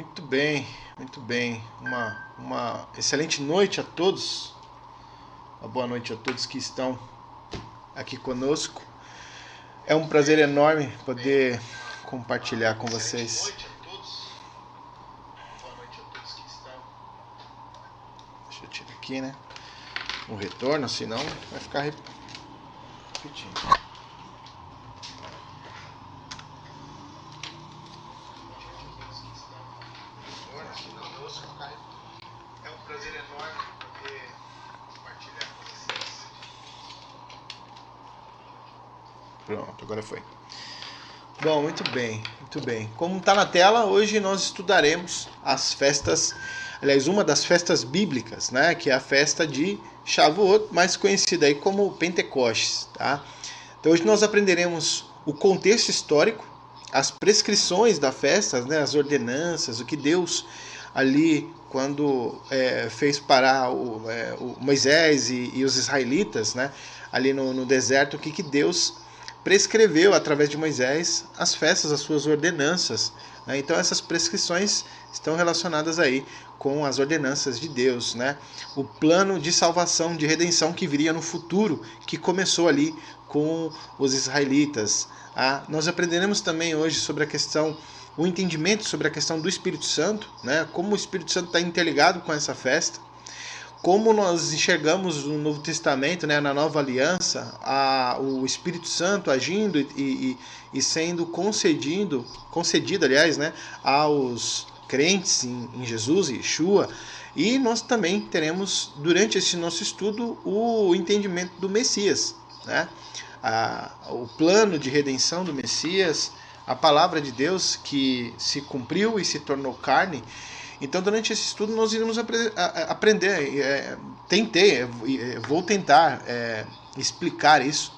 Muito bem, muito bem. Uma excelente noite a todos. Uma boa noite a todos que estão aqui conosco. É um prazer enorme poder compartilhar com vocês. Deixa eu tirar aqui, né? O retorno, senão vai ficar repetindo. É um prazer enorme poder compartilhar com vocês. Pronto, agora foi. Bom, muito bem, muito bem. Como está na tela, hoje nós estudaremos as festas, aliás, uma das festas bíblicas, né? Que é a festa de Shavuot, mais conhecida aí como Pentecostes, tá? Então hoje nós aprenderemos o contexto histórico, as prescrições da festa, né? As ordenanças, o que Deus ali quando fez parar o Moisés e os israelitas, né? Ali no deserto, o que Deus prescreveu através de Moisés as festas, as suas ordenanças, né? Então essas prescrições estão relacionadas aí com as ordenanças de Deus, né? O plano de salvação, de redenção que viria no futuro, que começou ali com os israelitas. Nós aprenderemos também hoje sobre a questão, o entendimento sobre a questão do Espírito Santo, né? Como o Espírito Santo está interligado com essa festa. Como nós enxergamos no Novo Testamento, né, na Nova Aliança, o Espírito Santo agindo e sendo concedido, aliás, né, aos crentes em Jesus e Yeshua. E nós também teremos, durante esse nosso estudo, o entendimento do Messias, né? O plano de redenção do Messias, a palavra de Deus que se cumpriu e se tornou carne. Então, durante esse estudo, nós iremos aprender, vou tentar explicar isso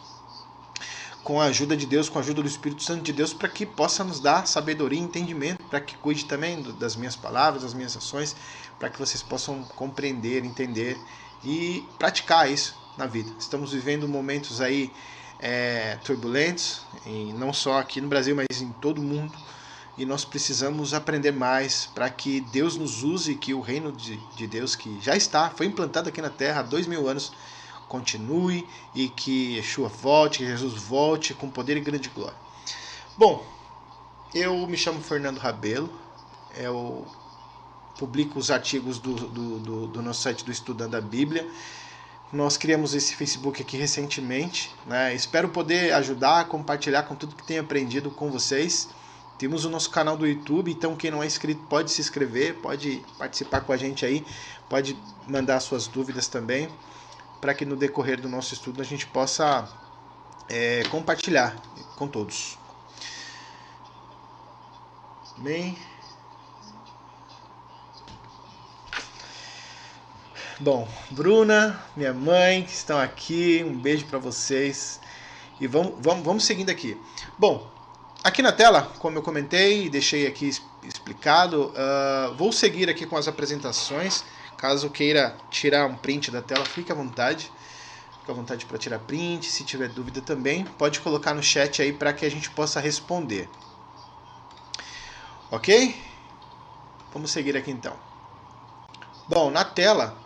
com a ajuda de Deus, com a ajuda do Espírito Santo de Deus, para que possa nos dar sabedoria e entendimento, para que cuide também das minhas palavras, das minhas ações, para que vocês possam compreender, entender e praticar isso na vida. Estamos vivendo momentos aí turbulentos, e não só aqui no Brasil, mas em todo o mundo. E nós precisamos aprender mais para que Deus nos use, que o reino de Deus, que já foi implantado aqui na Terra há 2000 anos, continue e que Yeshua volte, que Jesus volte com poder e grande glória. Bom, eu me chamo Fernando Rabelo, eu publico os artigos do nosso site do Estudando a Bíblia. Nós criamos esse Facebook aqui recentemente, né? Espero poder ajudar, compartilhar com tudo que tenho aprendido com vocês. Temos o nosso canal do YouTube, então quem não é inscrito pode se inscrever, pode participar com a gente aí, pode mandar suas dúvidas também, para que no decorrer do nosso estudo a gente possa compartilhar com todos. Bem. Bom, Bruna, minha mãe, que estão aqui, um beijo para vocês. E vamos seguindo aqui. Bom, aqui na tela, como eu comentei e deixei aqui explicado, vou seguir aqui com as apresentações. Caso queira tirar um print da tela, fique à vontade. Fique à vontade para tirar print. Se tiver dúvida também, pode colocar no chat aí para que a gente possa responder. Ok? Vamos seguir aqui então. Bom, na tela,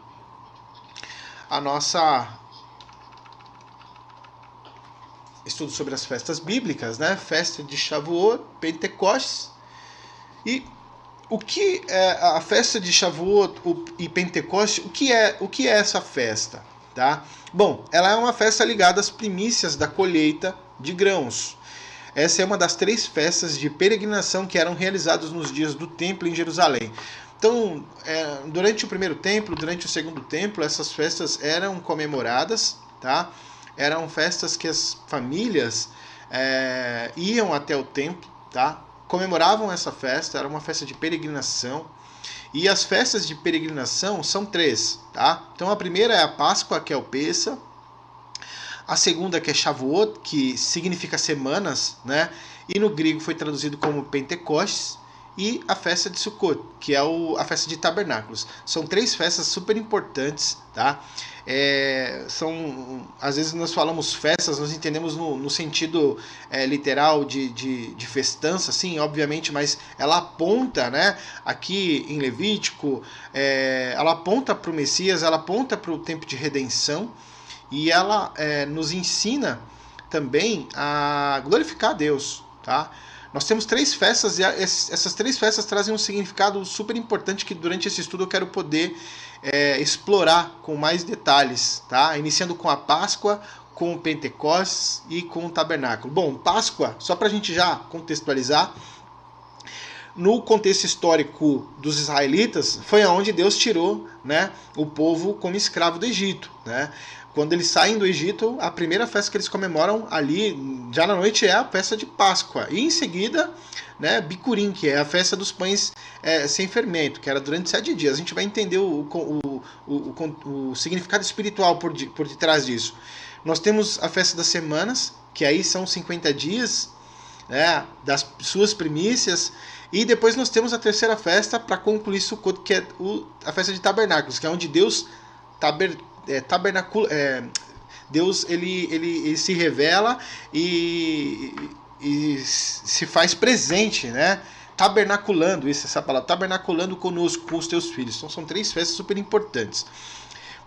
a nossa estudo sobre as festas bíblicas, né? Festa de Shavuot, Pentecostes. E o que é a festa de Shavuot e Pentecostes? O que é essa festa, tá? Bom, ela é uma festa ligada às primícias da colheita de grãos. Essa é uma das 3 festas de peregrinação que eram realizadas nos dias do templo em Jerusalém. Então, durante o primeiro templo, durante o segundo templo, essas festas eram comemoradas, tá? Eram festas que as famílias iam até o templo, tá? Comemoravam essa festa, era uma festa de peregrinação. E as festas de peregrinação são 3, tá? Então a primeira é a Páscoa, que é o Pêssah. A segunda, que é Shavuot, que significa semanas, né? E no grego foi traduzido como Pentecostes. e a festa de Sukkot, que é a festa de tabernáculos. São 3 festas super importantes, tá? Às vezes nós falamos festas, nós entendemos no sentido literal de festança, sim, obviamente, mas ela aponta, né, aqui em Levítico, ela aponta para o Messias, ela aponta para o tempo de redenção, e ela nos ensina também a glorificar a Deus, tá? Nós temos 3 festas e essas 3 festas trazem um significado super importante que durante esse estudo eu quero poder explorar com mais detalhes, tá? Iniciando com a Páscoa, com o Pentecostes e com o Tabernáculo. Bom, Páscoa, só para a gente já contextualizar, no contexto histórico dos israelitas, foi onde Deus tirou, né, o povo como escravo do Egito, né? Quando eles saem do Egito, a primeira festa que eles comemoram ali, já na noite, é a festa de Páscoa. E em seguida, né, Bicurim, que é a festa dos pães sem fermento, que era durante 7 dias. A gente vai entender o significado espiritual por detrás disso. Nós temos a festa das semanas, que aí são 50 dias, né, das suas primícias. E depois nós temos a terceira festa para concluir Sukkot, que é a festa de tabernáculos, que é onde Deus Deus ele se revela e se faz presente, né? Tabernaculando, essa palavra, tabernaculando conosco, com os teus filhos. Então são 3 festas super importantes.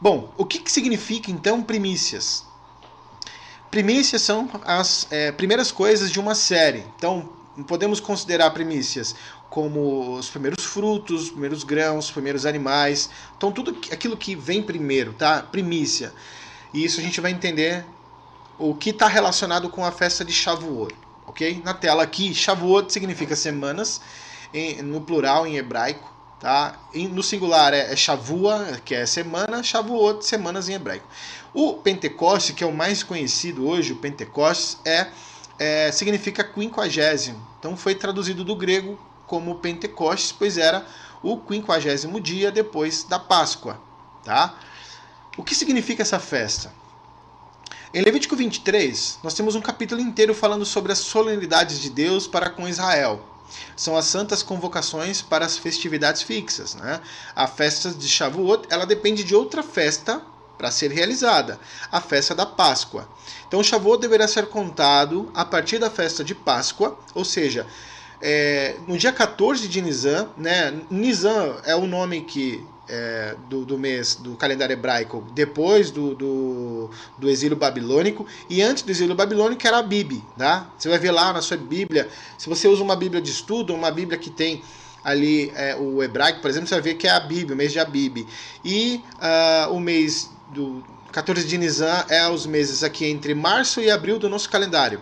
Bom, o que significa então primícias? Primícias são as primeiras coisas de uma série. Então podemos considerar primícias como os primeiros frutos, os primeiros grãos, os primeiros animais. Então tudo aquilo que vem primeiro, tá? Primícia. E isso a gente vai entender o que está relacionado com a festa de Shavuot, ok? Na tela aqui, Shavuot significa semanas, no plural em hebraico, tá? No singular é Shavua, que é semana, Shavuot, semanas em hebraico. O Pentecoste, que é o mais conhecido hoje, o Pentecostes, significa 50º. Então foi traduzido do grego como Pentecostes, pois era o 50º dia depois da Páscoa, tá? O que significa essa festa? Em Levítico 23, nós temos um capítulo inteiro falando sobre as solenidades de Deus para com Israel. São as santas convocações para as festividades fixas, né? A festa de Shavuot, ela depende de outra festa para ser realizada, a festa da Páscoa. Então, o Shavuot deverá ser contado a partir da festa de Páscoa, ou seja, no dia 14 de Nisan, né? Nisan é o nome do mês do calendário hebraico depois do exílio babilônico, e antes do exílio babilônico era a Bíblia, tá? Você vai ver lá na sua Bíblia, se você usa uma Bíblia de estudo, uma Bíblia que tem ali o hebraico, por exemplo, você vai ver que é a Bíblia, o mês de Abib. E o mês do 14 de Nisan é os meses aqui entre março e abril do nosso calendário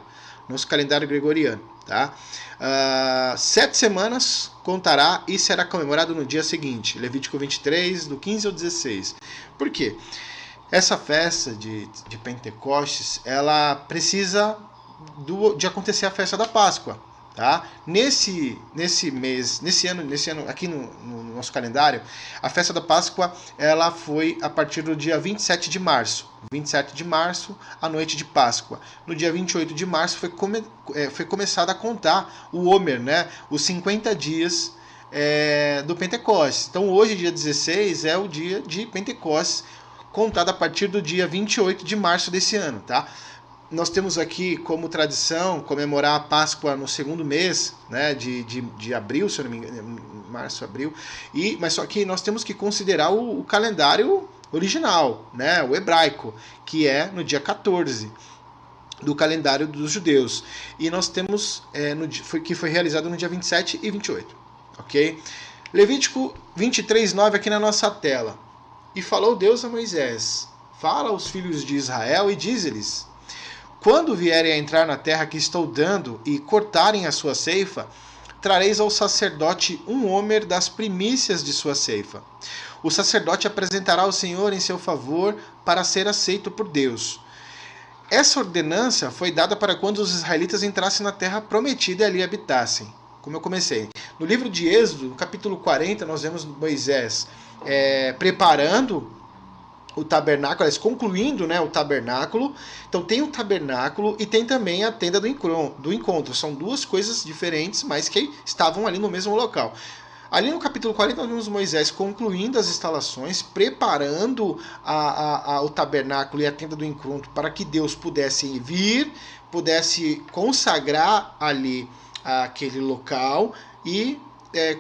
gregoriano, tá? 7 semanas contará e será comemorado no dia seguinte, Levítico 23, do 15 ao 16. Por quê? Essa festa de Pentecostes, ela precisa de acontecer a festa da Páscoa, tá? Nesse ano aqui no nosso calendário, a festa da Páscoa ela foi a partir do dia 27 de março. 27 de março, a noite de Páscoa. No dia 28 de março foi começado a contar o Homer, né? Os 50 dias do Pentecostes. Então hoje, dia 16, é o dia de Pentecostes, contado a partir do dia 28 de março desse ano, tá? Nós temos aqui como tradição comemorar a Páscoa no segundo mês, né, de abril, se eu não me engano, março, abril, mas só que nós temos que considerar o calendário original, né, o hebraico, que é no dia 14 do calendário dos judeus. E nós temos que foi realizado no dia 27 e 28, ok? Levítico 23:9 aqui na nossa tela. E falou Deus a Moisés: fala aos filhos de Israel e diz-lhes: quando vierem a entrar na terra que estou dando e cortarem a sua ceifa, trareis ao sacerdote um homer das primícias de sua ceifa. O sacerdote apresentará ao Senhor em seu favor para ser aceito por Deus. Essa ordenança foi dada para quando os israelitas entrassem na terra prometida e ali habitassem. Como eu comecei. No livro de Êxodo, no capítulo 40, nós vemos Moisés preparando o tabernáculo, aliás, concluindo, né, o tabernáculo. Então tem o tabernáculo e tem também a tenda do encontro. São duas coisas diferentes, mas que estavam ali no mesmo local. Ali no capítulo 40 nós vemos Moisés concluindo as instalações, preparando o tabernáculo e a tenda do encontro para que Deus pudesse vir, pudesse consagrar ali aquele local e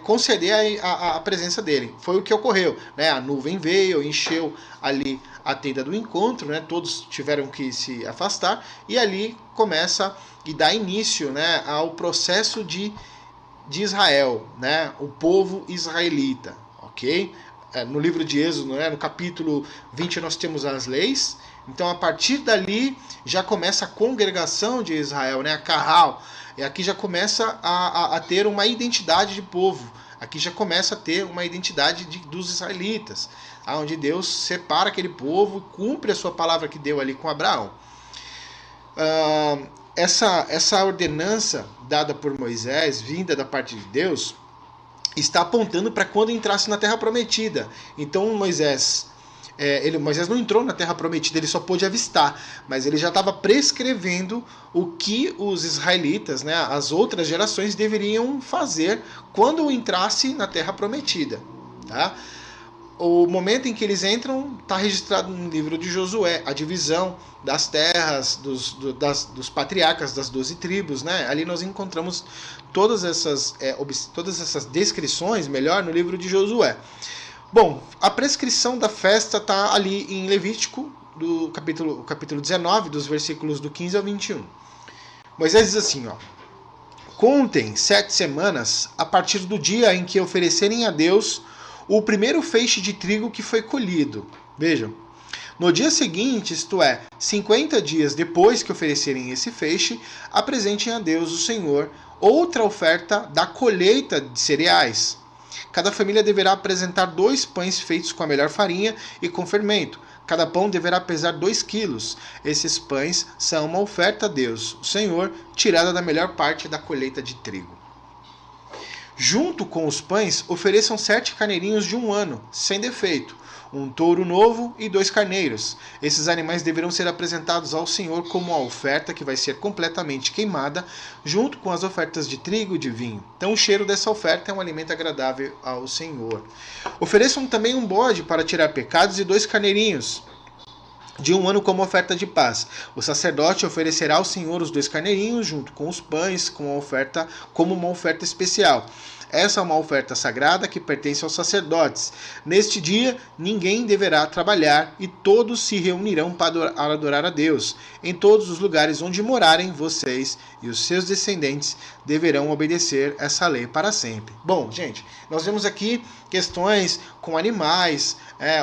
conceder a presença dele. Foi o que ocorreu, né? A nuvem veio, encheu ali a tenda do encontro, né? Todos tiveram que se afastar e ali começa e dá início, né, ao processo de Israel, né? O povo israelita, ok? No livro de Êxodo, né, no capítulo 20, nós temos as leis. Então, a partir dali, já começa a congregação de Israel, né, a Carral. E aqui já começa a ter uma identidade de povo. Aqui já começa a ter uma identidade dos israelitas, onde Deus separa aquele povo e cumpre a sua palavra que deu ali com Abraão. Essa ordenança dada por Moisés, vinda da parte de Deus, está apontando para quando entrasse na Terra Prometida. Então Moisés não entrou na Terra Prometida, ele só pôde avistar, mas ele já estava prescrevendo o que os israelitas, né, as outras gerações, deveriam fazer quando entrasse na Terra Prometida. Tá? O momento em que eles entram está registrado no livro de Josué, a divisão das terras, dos patriarcas das 12 tribos. Né? Ali nós encontramos todas essas descrições, melhor, no livro de Josué. Bom, a prescrição da festa está ali em Levítico, do capítulo 19, dos versículos do 15 ao 21. Moisés diz assim, ó: contem 7 semanas a partir do dia em que oferecerem a Deus o primeiro feixe de trigo que foi colhido. Vejam, no dia seguinte, isto é, 50 dias depois que oferecerem esse feixe, apresentem a Deus, o Senhor, outra oferta da colheita de cereais. Cada família deverá apresentar 2 pães feitos com a melhor farinha e com fermento. Cada pão deverá pesar 2 quilos. Esses pães são uma oferta a Deus, o Senhor, tirada da melhor parte da colheita de trigo. Junto com os pães, ofereçam 7 carneirinhos de 1 ano, sem defeito, um touro novo e 2 carneiros. Esses animais deverão ser apresentados ao Senhor como a oferta que vai ser completamente queimada, junto com as ofertas de trigo e de vinho. Então o cheiro dessa oferta é um alimento agradável ao Senhor. Ofereçam também um bode para tirar pecados e 2 carneirinhos de 1 ano como oferta de paz. O sacerdote oferecerá ao Senhor os 2 carneirinhos junto com os pães como uma oferta especial. Essa é uma oferta sagrada que pertence aos sacerdotes. Neste dia, ninguém deverá trabalhar e todos se reunirão para adorar a Deus. Em todos os lugares onde morarem, vocês e os seus descendentes deverão obedecer essa lei para sempre. Bom, gente, nós vemos aqui questões com animais,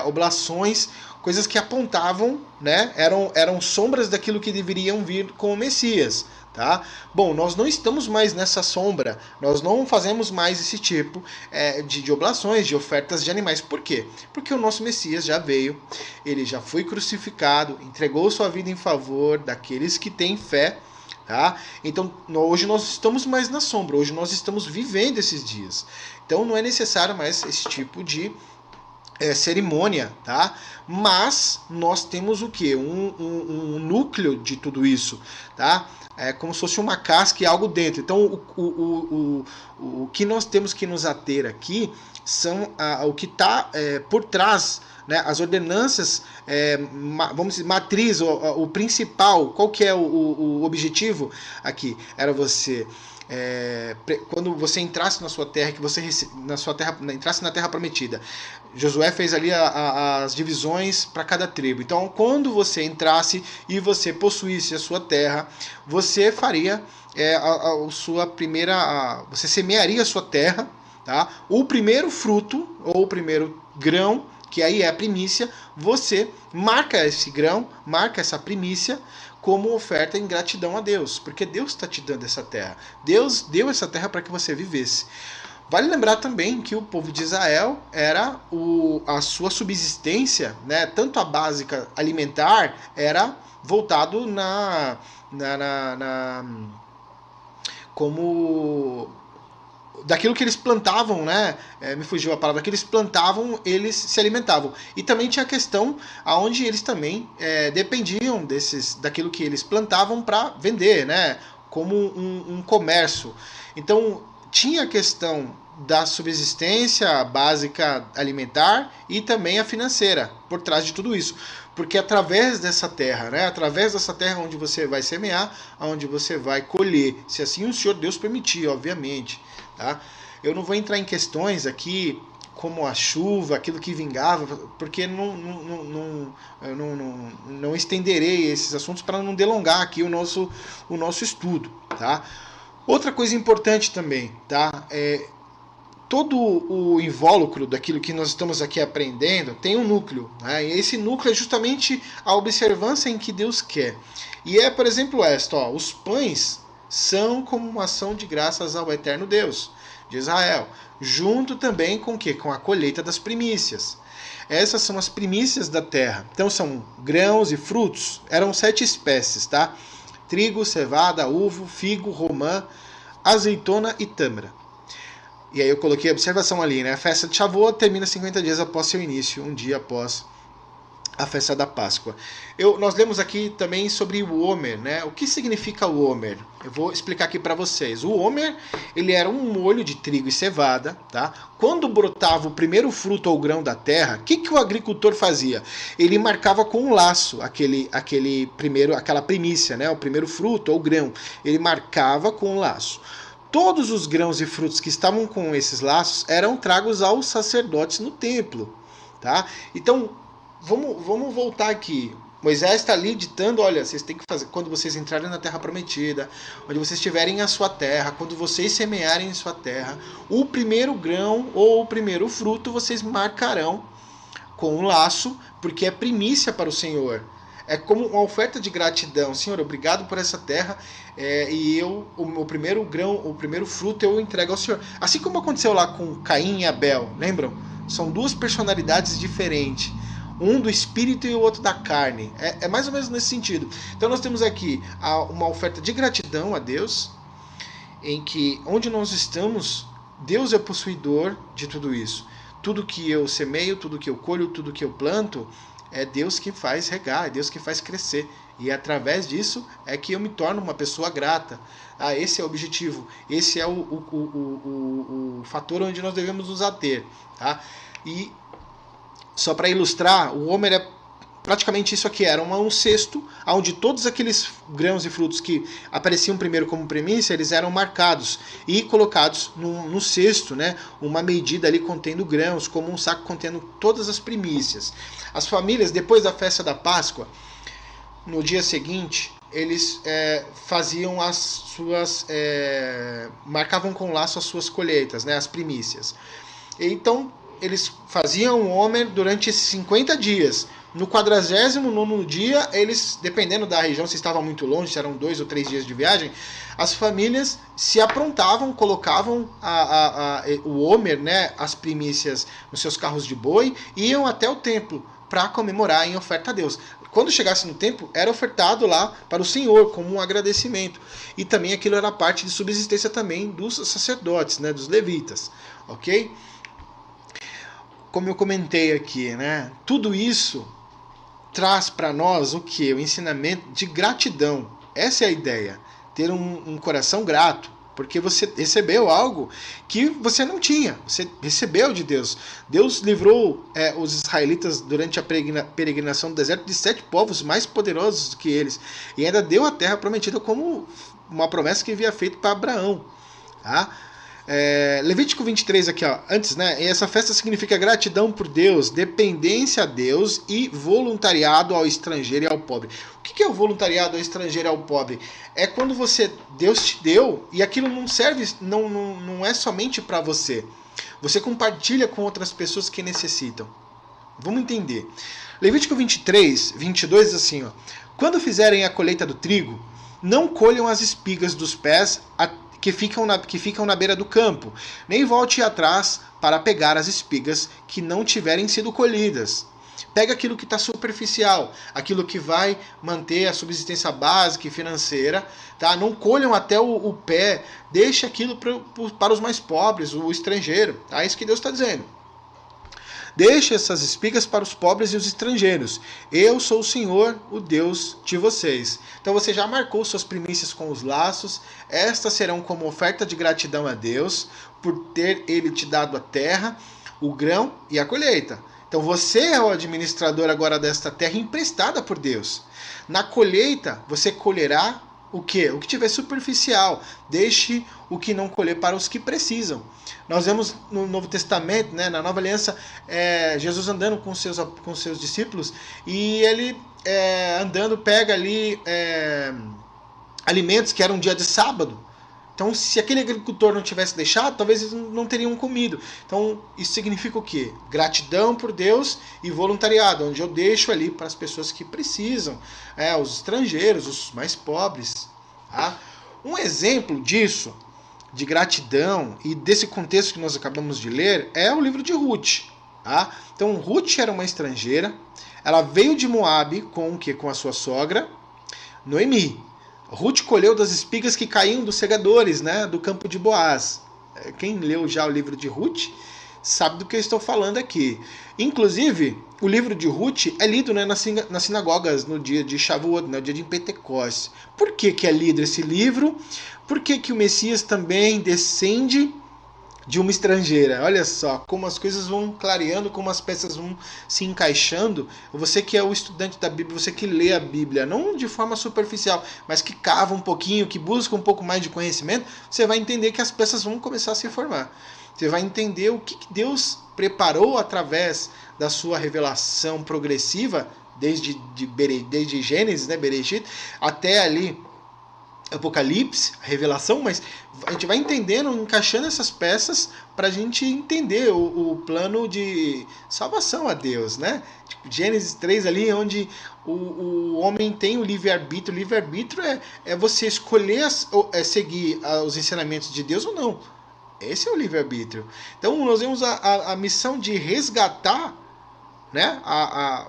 oblações, coisas que apontavam, né, eram sombras daquilo que deveriam vir com o Messias. Tá? Bom, nós não estamos mais nessa sombra, nós não fazemos mais esse tipo de oblações, de ofertas de animais. Por quê? Porque o nosso Messias já veio, ele já foi crucificado, entregou sua vida em favor daqueles que têm fé. Tá? Então hoje nós estamos mais na sombra, hoje nós estamos vivendo esses dias. Então não é necessário mais esse tipo de cerimônia, tá? Mas nós temos o quê? Um núcleo de tudo isso, tá? É como se fosse uma casca e algo dentro. Então o que nós temos que nos ater aqui são o que está por trás, né? As ordenanças, vamos dizer, matriz, o principal. Qual que é o objetivo aqui? Era você... quando você entrasse na sua terra, entrasse na terra prometida, Josué fez ali as divisões para cada tribo. Então, quando você entrasse e você possuísse a sua terra, você faria a sua primeira, você semearia a sua terra, tá? O primeiro fruto ou o primeiro grão, que aí é a primícia, você marca esse grão, marca essa primícia como oferta em gratidão a Deus, porque Deus está te dando essa terra. Deus deu essa terra para que você vivesse. Vale lembrar também que o povo de Israel era a sua subsistência, né, tanto a básica alimentar, era voltado como daquilo que eles plantavam, né? Me fugiu a palavra, que eles plantavam, eles se alimentavam. E também tinha a questão aonde eles também dependiam daquilo que eles plantavam para vender, né? Como um comércio. Então tinha a questão da subsistência básica alimentar e também a financeira por trás de tudo isso. Porque através dessa terra, né? Através dessa terra onde você vai semear, onde você vai colher, se assim o Senhor Deus permitir, obviamente. Tá? Eu não vou entrar em questões aqui como a chuva, aquilo que vingava, porque eu não estenderei esses assuntos para não delongar aqui o nosso estudo. Tá? Outra coisa importante também, tá? Todo o invólucro daquilo que nós estamos aqui aprendendo tem um núcleo, né? E esse núcleo é justamente a observância em que Deus quer. E por exemplo, esta, ó, os pães são como uma ação de graças ao eterno Deus de Israel, junto também com o quê? Com a colheita das primícias. Essas são as primícias da terra. Então são grãos e frutos. Eram 7 espécies, tá? Trigo, cevada, uvo, figo, romã, azeitona e tâmara. E aí eu coloquei a observação ali, né? A festa de Shavuot termina 50 dias após seu início, um dia após a festa da Páscoa. Nós lemos aqui também sobre o Homer, né? O que significa o Homer? Eu vou explicar aqui para vocês. O Homer, ele era um molho de trigo e cevada, tá? Quando brotava o primeiro fruto ou grão da terra, o que o agricultor fazia? Ele marcava com um laço aquela primícia, né? O primeiro fruto ou grão. Ele marcava com um laço. Todos os grãos e frutos que estavam com esses laços eram tragos aos sacerdotes no templo, tá? Então, vamos voltar aqui. Moisés está ali ditando, olha, vocês têm que fazer, quando vocês entrarem na terra prometida, onde vocês tiverem a sua terra, quando vocês semearem em sua terra, o primeiro grão ou o primeiro fruto vocês marcarão com um laço, porque é primícia para o Senhor. É como uma oferta de gratidão. Senhor, obrigado por essa terra, e o primeiro grão, o primeiro fruto eu entrego ao Senhor. Assim como aconteceu lá com Caim e Abel, lembram? São duas personalidades diferentes. Um do espírito e o outro da carne. É mais ou menos nesse sentido. Então nós temos aqui uma oferta de gratidão a Deus, em que onde nós estamos, Deus é possuidor de tudo isso. Tudo que eu semeio, tudo que eu colho, tudo que eu planto, é Deus que faz regar, é Deus que faz crescer. E através disso é que eu me torno uma pessoa grata. Esse é o objetivo. Esse é o fator onde nós devemos nos ater. Tá? E só para ilustrar, o Homer é praticamente isso aqui. Era um cesto onde todos aqueles grãos e frutos que apareciam primeiro como primícia, eles eram marcados e colocados no cesto, né? Uma medida ali contendo grãos, como um saco contendo todas as primícias. As famílias, depois da festa da Páscoa, no dia seguinte, eles faziam as suas... marcavam com laço as suas colheitas, né? As primícias. Então, eles faziam o Homer durante esses 50 dias. No 49º dia, eles, dependendo da região, se estavam muito longe, se eram 2 ou 3 dias de viagem, as famílias se aprontavam, colocavam o Homer, né, as primícias nos seus carros de boi, e iam até o templo para comemorar em oferta a Deus. Quando chegasse no templo, era ofertado lá para o Senhor, como um agradecimento. E também aquilo era parte de subsistência também dos sacerdotes, né, dos levitas. Ok? Como eu comentei aqui, né, tudo isso traz para nós o que? O ensinamento de gratidão. Essa é a ideia. Ter um coração grato. Porque você recebeu algo que você não tinha. Você recebeu de Deus. Deus livrou os israelitas durante a peregrinação do deserto de 7 povos mais poderosos do que eles. E ainda deu a terra prometida como uma promessa que havia feito para Abraão. Tá? Levítico 23 aqui, ó, antes, né? Essa festa significa gratidão por Deus, dependência a Deus e voluntariado ao estrangeiro e ao pobre. O que é o voluntariado ao estrangeiro e ao pobre? É quando Deus te deu e aquilo não serve, não é somente para você. Você compartilha com outras pessoas que necessitam. Vamos entender. Levítico 23, 22 diz assim, ó: quando fizerem a colheita do trigo, não colham as espigas dos pés que ficam na beira do campo, nem volte atrás para pegar as espigas que não tiverem sido colhidas. Pega aquilo que está superficial, aquilo que vai manter a subsistência básica e financeira, tá? Não colham até o pé, deixe aquilo para os mais pobres, o estrangeiro. Tá? É isso que Deus está dizendo. Deixe essas espigas para os pobres e os estrangeiros. Eu sou o Senhor, o Deus de vocês. Então você já marcou suas primícias com os laços. Estas serão como oferta de gratidão a Deus, por ter Ele te dado a terra, o grão e a colheita. Então você é o administrador agora desta terra emprestada por Deus. Na colheita, você colherá o quê? O que tiver superficial. Deixe o que não colher para os que precisam. Nós vemos no Novo Testamento, né, na Nova Aliança, Jesus andando com seus discípulos, e ele andando pega ali alimentos que eram um dia de sábado. Então, se aquele agricultor não tivesse deixado, talvez eles não teriam comido. Então, isso significa o quê? Gratidão por Deus e voluntariado, onde eu deixo ali para as pessoas que precisam, os estrangeiros, os mais pobres. Tá? Um exemplo disso, de gratidão e desse contexto que nós acabamos de ler, é o livro de Ruth. Tá? Então, Ruth era uma estrangeira, ela veio de Moabe com a sua sogra, Noemi. Ruth colheu das espigas que caíam dos segadores, né, do campo de Boaz. Quem leu já o livro de Ruth sabe do que eu estou falando aqui. Inclusive, o livro de Ruth é lido, né, nas sinagogas no dia de Shavuot, no dia de Pentecostes. Por que é lido esse livro? Por que o Messias também descende de uma estrangeira? Olha só como as coisas vão clareando, como as peças vão se encaixando. Você que é o estudante da Bíblia, você que lê a Bíblia, não de forma superficial, mas que cava um pouquinho, que busca um pouco mais de conhecimento, você vai entender que as peças vão começar a se formar. Você vai entender o que Deus preparou através da sua revelação progressiva, desde Gênesis, né, Bereshit, até ali Apocalipse, a revelação, mas a gente vai entendendo, encaixando essas peças para a gente entender o plano de salvação a Deus, né? Tipo, Gênesis 3 ali, onde o homem tem o livre-arbítrio. O livre-arbítrio é você escolher seguir os ensinamentos de Deus ou não. Esse é o livre-arbítrio. Então nós vemos a missão de resgatar, né, a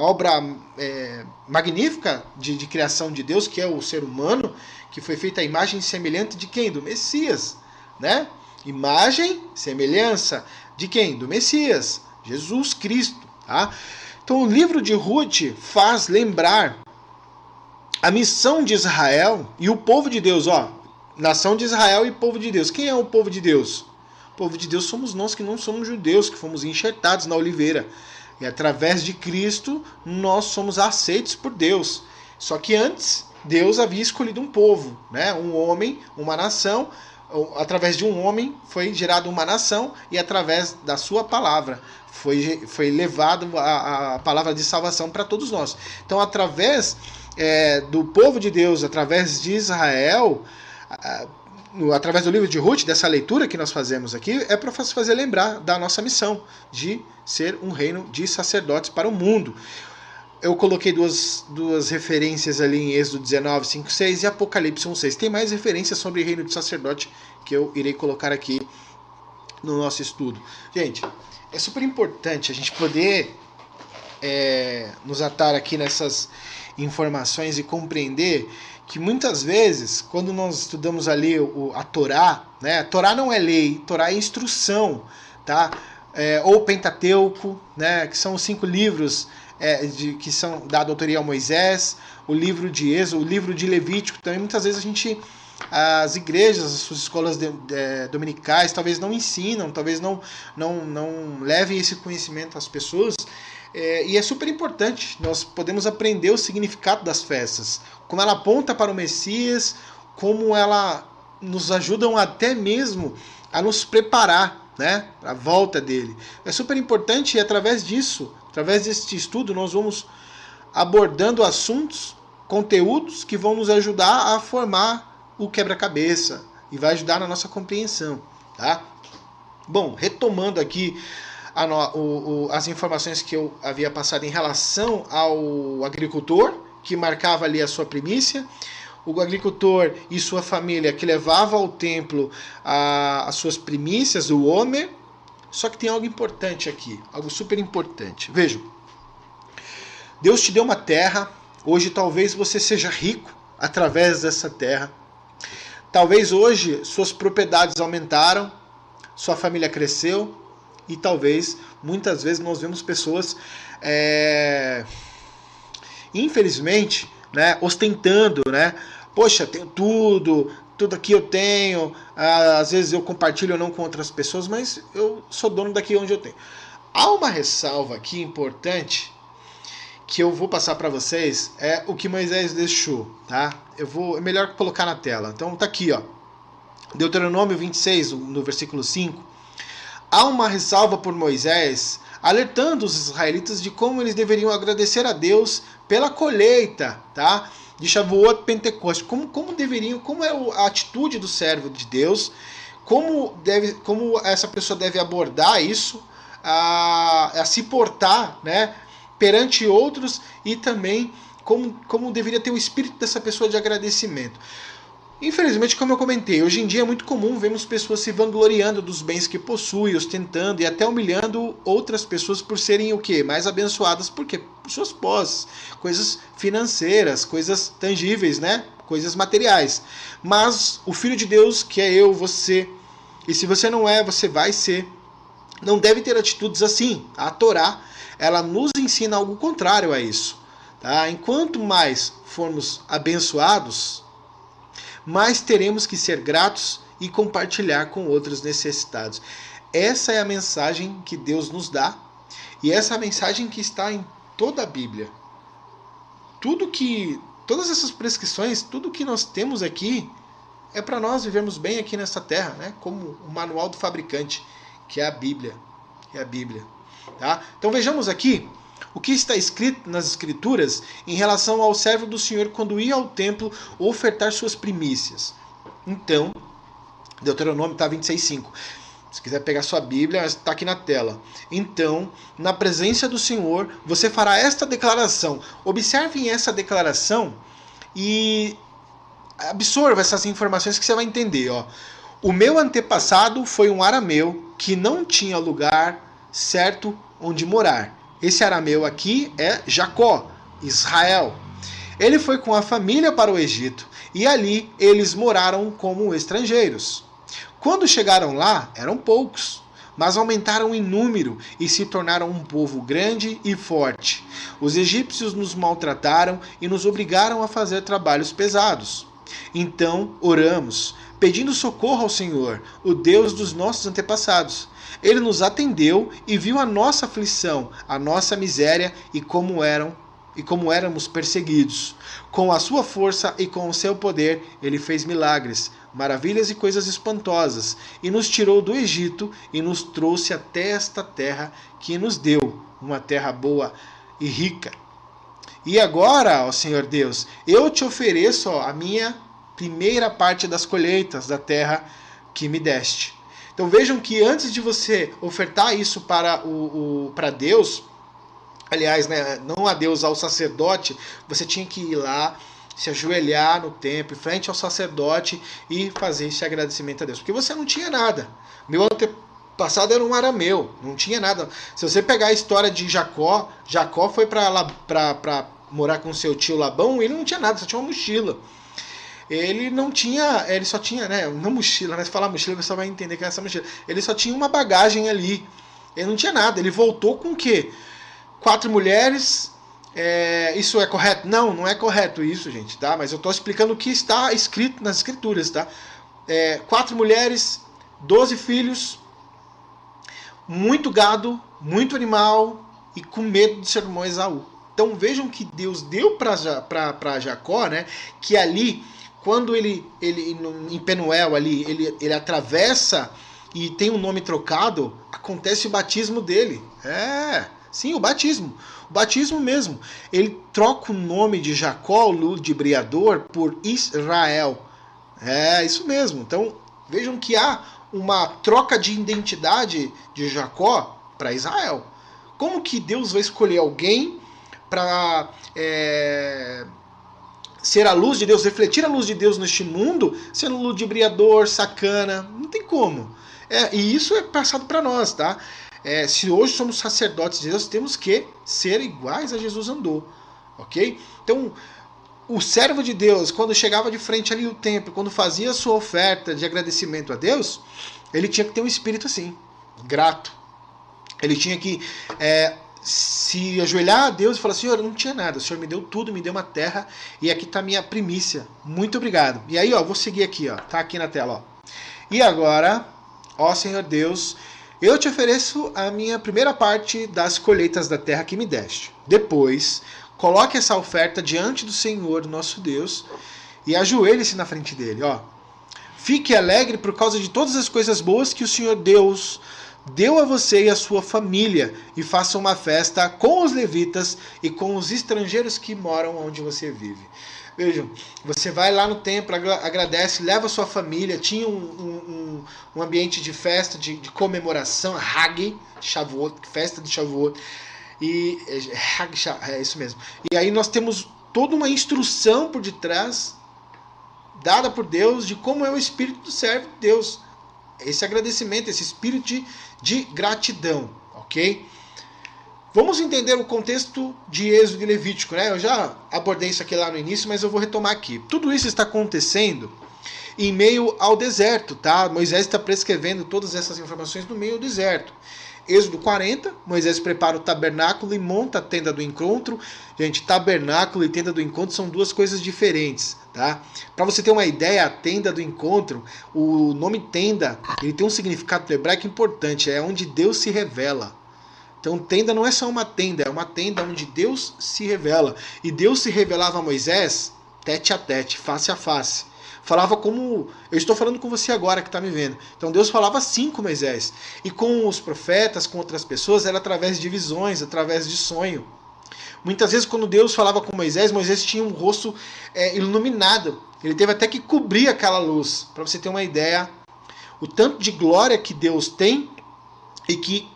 obra magnífica de criação de Deus, que é o ser humano, que foi feita a imagem e semelhança de quem? Do Messias, né? Imagem, semelhança de quem? Do Messias, Jesus Cristo, tá? Então o livro de Ruth faz lembrar a missão de Israel e o povo de Deus, nação de Israel e povo de Deus. Quem é o povo de Deus? O povo de Deus somos nós que não somos judeus, que fomos enxertados na oliveira. E através de Cristo, nós somos aceitos por Deus. Só que antes, Deus havia escolhido um povo, né? Um homem, uma nação. Através de um homem foi gerada uma nação e através da sua palavra foi levada a palavra de salvação para todos nós. Então, através do povo de Deus, através de Israel, através do livro de Ruth, dessa leitura que nós fazemos aqui, é para fazer lembrar da nossa missão de ser um reino de sacerdotes para o mundo. Eu coloquei duas referências ali em Êxodo 19, 5, 6 e Apocalipse 1, 6. Tem mais referências sobre reino de sacerdote que eu irei colocar aqui no nosso estudo. Gente, é super importante a gente poder nos atar aqui nessas informações e compreender que muitas vezes, quando nós estudamos ali a Torá, né? A Torá não é lei, Torá é instrução, tá? Ou o Pentateuco, né? Que são os 5 livros que são da autoria a Moisés, o livro de Êxodo, o livro de Levítico. Também muitas vezes as igrejas, as suas escolas dominicais, talvez não ensinam, talvez não levem esse conhecimento às pessoas. E é super importante, nós podemos aprender o significado das festas, como ela aponta para o Messias, como ela nos ajudam até mesmo a nos preparar, né, para a volta dele. É super importante e através disso, através deste estudo, nós vamos abordando assuntos, conteúdos que vão nos ajudar a formar o quebra-cabeça e vai ajudar na nossa compreensão, tá? Bom, retomando aqui as informações que eu havia passado em relação ao agricultor, que marcava ali a sua primícia, o agricultor e sua família que levava ao templo as suas primícias, o Homer, Só que tem algo importante aqui, algo super importante. Vejam, Deus te deu uma terra, hoje talvez você seja rico através dessa terra. Talvez hoje suas propriedades aumentaram, sua família cresceu e talvez, muitas vezes nós vemos pessoas, infelizmente, né, ostentando, né? Poxa, tenho tudo aqui eu tenho, às vezes eu compartilho ou não com outras pessoas, mas eu sou dono daqui onde eu tenho. Há uma ressalva aqui importante que eu vou passar para vocês, é o que Moisés deixou, tá? É melhor colocar na tela. Então tá aqui, ó. Deuteronômio 26, no versículo 5. Há uma ressalva por Moisés, alertando os israelitas de como eles deveriam agradecer a Deus pela colheita, tá? De Shavuot, Pentecostes, como é a atitude do servo de Deus, como essa pessoa deve abordar isso, a se portar, né, perante outros, e também como deveria ter o espírito dessa pessoa de agradecimento. Infelizmente, como eu comentei, hoje em dia é muito comum vermos pessoas se vangloriando dos bens que possuem, ostentando e até humilhando outras pessoas por serem o quê? Mais abençoadas. Por quê? Por suas posses, coisas financeiras, coisas tangíveis, né? Coisas materiais. Mas o Filho de Deus, que é eu, você, e se você não é, você vai ser, não deve ter atitudes assim. A Torá, ela nos ensina algo contrário a isso. Tá? Enquanto mais formos abençoados, mas teremos que ser gratos e compartilhar com outros necessitados. Essa é a mensagem que Deus nos dá, e essa é a mensagem que está em toda a Bíblia. Todas essas prescrições, tudo que nós temos aqui, é para nós vivermos bem aqui nessa terra, né? Como o manual do fabricante, que é a Bíblia. Tá? Então vejamos aqui o que está escrito nas Escrituras em relação ao servo do Senhor quando ia ao templo ofertar suas primícias. Então, Deuteronômio está 26:5. Se quiser pegar sua Bíblia, está aqui na tela. Então, na presença do Senhor, você fará esta declaração. Observem essa declaração e absorva essas informações que você vai entender. Ó. O meu antepassado foi um arameu que não tinha lugar certo onde morar. Esse arameu aqui é Jacó, Israel. Ele foi com a família para o Egito e ali eles moraram como estrangeiros. Quando chegaram lá, eram poucos, mas aumentaram em número e se tornaram um povo grande e forte. Os egípcios nos maltrataram e nos obrigaram a fazer trabalhos pesados. Então oramos, pedindo socorro ao Senhor, o Deus dos nossos antepassados. Ele nos atendeu e viu a nossa aflição, a nossa miséria e como éramos perseguidos. Com a sua força e com o seu poder, ele fez milagres, maravilhas e coisas espantosas, e nos tirou do Egito e nos trouxe até esta terra que nos deu, uma terra boa e rica. E agora, ó Senhor Deus, eu te ofereço a minha primeira parte das colheitas da terra que me deste. Então vejam que antes de você ofertar isso para Deus, aliás, né, não a Deus, ao sacerdote, você tinha que ir lá, se ajoelhar no templo, em frente ao sacerdote e fazer esse agradecimento a Deus. Porque você não tinha nada. Meu antepassado era um arameu, não tinha nada. Se você pegar a história de Jacó foi para morar com seu tio Labão, ele não tinha nada, só tinha uma mochila. Ele só tinha, né, uma mochila, né, se falar mochila, você vai entender que é essa mochila. Ele só tinha uma bagagem ali, ele não tinha nada, ele voltou com o quê? 4 mulheres, isso é correto? Não, não é correto isso, gente, tá? Mas eu estou explicando o que está escrito nas Escrituras, tá? 4 mulheres, 12 filhos, muito gado, muito animal e com medo de seu irmão Esaú. Então vejam que Deus deu para Jacó, né, que ali, quando ele em Penuel ali, ele atravessa e tem um nome trocado, acontece o batismo dele. Sim, o batismo mesmo. Ele troca o nome de Jacó, o ludibriador, por Israel. Isso mesmo. Então vejam que há uma troca de identidade de Jacó para Israel. Como que Deus vai escolher alguém para ser a luz de Deus, refletir a luz de Deus neste mundo, sendo ludibriador, sacana? Não tem como. E isso é passado para nós, tá? Se hoje somos sacerdotes de Deus, temos que ser iguais a Jesus andou, ok? Então, o servo de Deus, quando chegava de frente ali no templo, quando fazia a sua oferta de agradecimento a Deus, ele tinha que ter um espírito assim, grato. Ele tinha que se ajoelhar a Deus e falar: Senhor, eu não tinha nada, o Senhor me deu tudo, me deu uma terra, e aqui está a minha primícia, muito obrigado. E aí, ó, vou seguir aqui, ó, tá aqui na tela, ó. E agora, ó Senhor Deus, eu te ofereço a minha primeira parte das colheitas da terra que me deste. Depois, coloque essa oferta diante do Senhor, nosso Deus, e ajoelhe-se na frente dele. Ó. Fique alegre por causa de todas as coisas boas que o Senhor Deus deu a você e a sua família, e faça uma festa com os levitas e com os estrangeiros que moram onde você vive. Vejam, você vai lá no templo, agradece, leva a sua família, tinha um ambiente de festa, de comemoração, Hag, Shavuot, festa de Shavuot, e é isso mesmo. E aí nós temos toda uma instrução por detrás, dada por Deus, de como é o espírito do servo de Deus. Esse agradecimento, esse espírito de gratidão, ok? Vamos entender o contexto de Êxodo e Levítico, né? Eu já abordei isso aqui lá no início, mas eu vou retomar aqui. Tudo isso está acontecendo em meio ao deserto, tá? Moisés está prescrevendo todas essas informações no meio do deserto. Êxodo 40, Moisés prepara o tabernáculo e monta a tenda do encontro. Gente, tabernáculo e tenda do encontro são duas coisas diferentes, tá? Para você ter uma ideia, a tenda do encontro, o nome tenda, ele tem um significado hebraico importante, é onde Deus se revela. Então, tenda não é só uma tenda, é uma tenda onde Deus se revela. E Deus se revelava a Moisés tete a tete, face a face. Falava como eu estou falando com você agora que está me vendo. Então Deus falava assim com Moisés. E com os profetas, com outras pessoas, era através de visões, através de sonho. Muitas vezes quando Deus falava com Moisés, Moisés tinha um rosto iluminado. Ele teve até que cobrir aquela luz. Para você ter uma ideia, o tanto de glória que Deus tem e que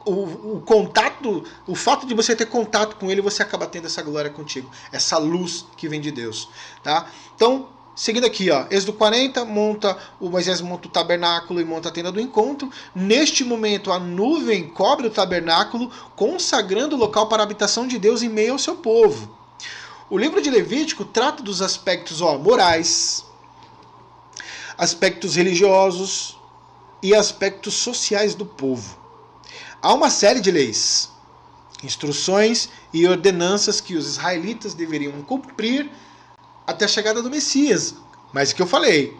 o contato, o fato de você ter contato com ele, você acaba tendo essa glória contigo. Essa luz que vem de Deus. Tá? Então, seguindo aqui, ó, Êxodo 40, Moisés monta o tabernáculo e monta a tenda do encontro. Neste momento, a nuvem cobre o tabernáculo, consagrando o local para a habitação de Deus em meio ao seu povo. O livro de Levítico trata dos aspectos morais, aspectos religiosos e aspectos sociais do povo. Há uma série de leis, instruções e ordenanças que os israelitas deveriam cumprir até a chegada do Messias. Mas o que eu falei,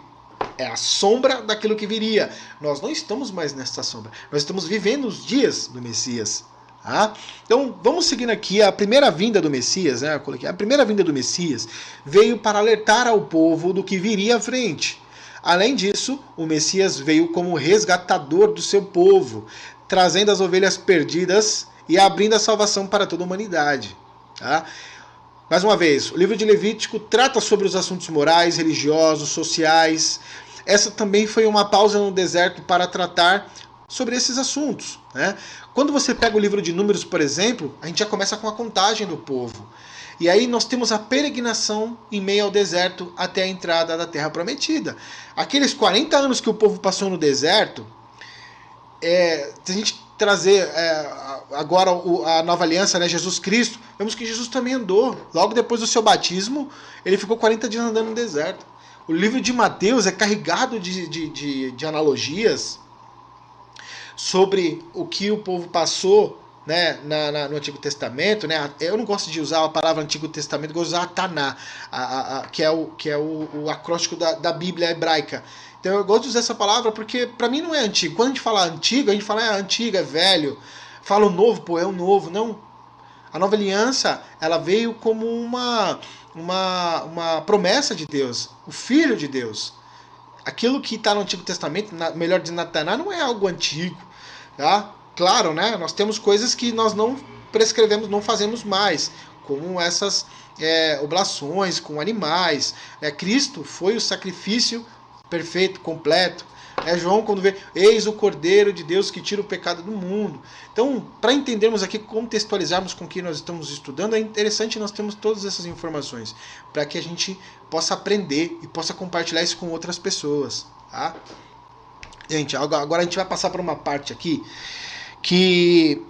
é a sombra daquilo que viria. Nós não estamos mais nessa sombra. Nós estamos vivendo os dias do Messias. Tá? Então, vamos seguindo aqui. A primeira vinda do Messias, né? A primeira vinda do Messias veio para alertar ao povo do que viria à frente. Além disso, o Messias veio como resgatador do seu povo, trazendo as ovelhas perdidas e abrindo a salvação para toda a humanidade. Tá? Mais uma vez, o livro de Levítico trata sobre os assuntos morais, religiosos, sociais. Essa também foi uma pausa no deserto para tratar sobre esses assuntos. Né? Quando você pega o livro de Números, por exemplo, a gente já começa com a contagem do povo. E aí nós temos a peregrinação em meio ao deserto até a entrada da Terra Prometida. Aqueles 40 anos que o povo passou no deserto, se a gente trazer agora a nova aliança, né, Jesus Cristo, vemos que Jesus também andou. Logo depois do seu batismo, ele ficou 40 dias andando no deserto. O livro de Mateus é carregado de analogias sobre o que o povo passou, né, no Antigo Testamento. Né? Eu não gosto de usar a palavra Antigo Testamento, eu gosto de usar a Taná, que é o acróstico da Bíblia hebraica. Então eu gosto de usar essa palavra porque para mim não é antigo. Quando a gente fala antigo, a gente fala antigo, é velho. Fala o novo, é o novo. Não. A nova aliança, ela veio como uma promessa de Deus, o Filho de Deus. Aquilo que está no Antigo Testamento, melhor dizendo, na Taná, não é algo antigo. Tá? Claro, né? Nós temos coisas que nós não prescrevemos, não fazemos mais, como essas oblações com animais. Cristo foi o sacrifício perfeito, completo. João, quando vê, eis o Cordeiro de Deus que tira o pecado do mundo. Então, para entendermos aqui, contextualizarmos com o que nós estamos estudando, é interessante nós termos todas essas informações, para que a gente possa aprender e possa compartilhar isso com outras pessoas. Tá? Gente, agora a gente vai passar por uma parte aqui que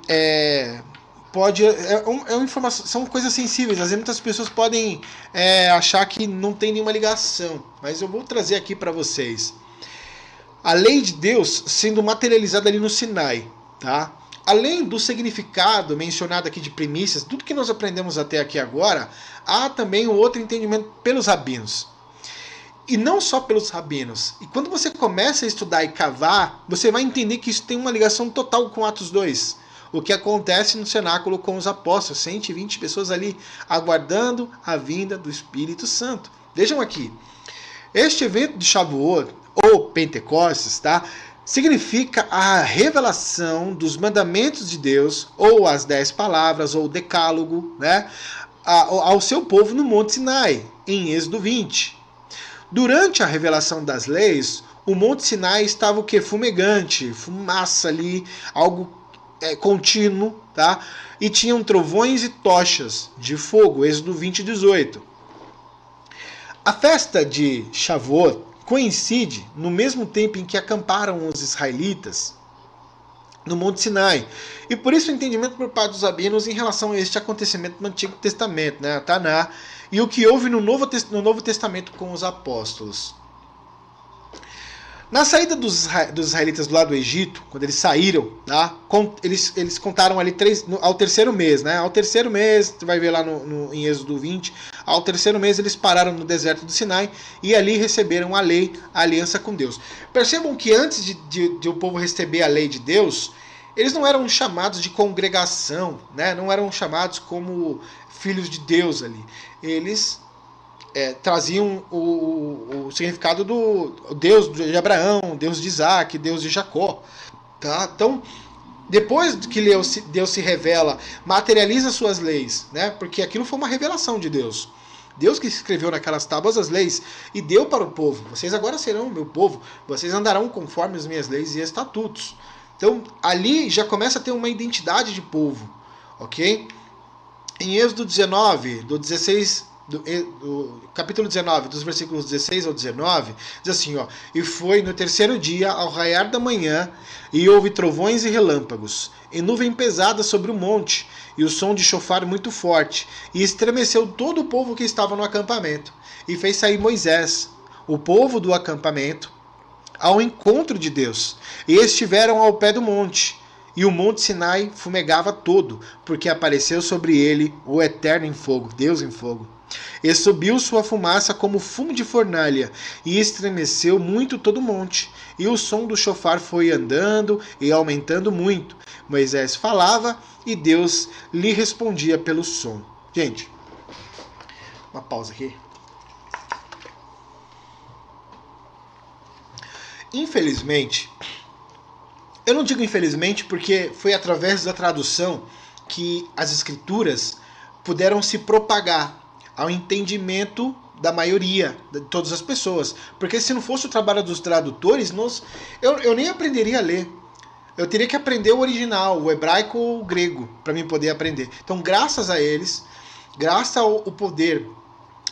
uma informação, são coisas sensíveis. Às vezes muitas pessoas podem achar que não tem nenhuma ligação, mas eu vou trazer aqui para vocês. A lei de Deus sendo materializada ali no Sinai, tá? Além do significado mencionado aqui de primícias, tudo que nós aprendemos até aqui agora, há também um outro entendimento pelos rabinos. E não só pelos rabinos. E quando você começa a estudar e cavar, você vai entender que isso tem uma ligação total com Atos 2. O que acontece no cenáculo com os apóstolos, 120 pessoas ali aguardando a vinda do Espírito Santo. Vejam aqui, este evento de Shavuot, ou Pentecostes, tá? Significa a revelação dos mandamentos de Deus, ou as 10 palavras, ou o decálogo, né? Ao seu povo no Monte Sinai, em Êxodo 20. Durante a revelação das leis, o Monte Sinai estava o quê? Fumegante, fumaça ali, algo contínuo, tá? E tinham trovões e tochas de fogo, Êxodo 20, 18. A festa de Shavuot coincide no mesmo tempo em que acamparam os israelitas no Monte Sinai. E por isso o entendimento por parte dos rabinos em relação a este acontecimento no Antigo Testamento, né, a Taná, e o que houve no Novo Testamento com os apóstolos. Na saída dos israelitas do lado do Egito, quando eles saíram, tá, eles contaram ali ao terceiro mês, né? Ao terceiro mês, tu vai ver lá em Êxodo 20, ao terceiro mês eles pararam no deserto do Sinai e ali receberam a lei, a aliança com Deus. Percebam que antes de o povo receber a lei de Deus, eles não eram chamados de congregação, né? Não eram chamados como filhos de Deus ali. Eles traziam o significado do Deus de Abraão, Deus de Isaac, Deus de Jacó. Tá? Então, depois que Deus se revela, materializa suas leis, né? Porque aquilo foi uma revelação de Deus. Deus que escreveu naquelas tábuas as leis e deu para o povo. Vocês agora serão o meu povo, vocês andarão conforme as minhas leis e estatutos. Então, ali já começa a ter uma identidade de povo. Ok? Em Êxodo 19, do 16... do capítulo 19, dos versículos 16 ao 19, diz assim, ó: e foi no terceiro dia, ao raiar da manhã, e houve trovões e relâmpagos, e nuvem pesada sobre o monte, e o som de chofar muito forte, e estremeceu todo o povo que estava no acampamento, e fez sair Moisés, o povo do acampamento, ao encontro de Deus, e estiveram ao pé do monte, e o monte Sinai fumegava todo, porque apareceu sobre ele o Eterno em fogo, Deus em fogo. E subiu sua fumaça como fumo de fornalha, e estremeceu muito todo o monte, e o som do chofar foi andando e aumentando muito. Moisés falava, e Deus lhe respondia pelo som. Gente, uma pausa aqui. Infelizmente, eu não digo infelizmente porque foi através da tradução que as escrituras puderam se propagar ao entendimento da maioria, de todas as pessoas. Porque se não fosse o trabalho dos tradutores, eu nem aprenderia a ler. Eu teria que aprender o original, o hebraico ou o grego, para mim poder aprender. Então, graças a eles, graças ao poder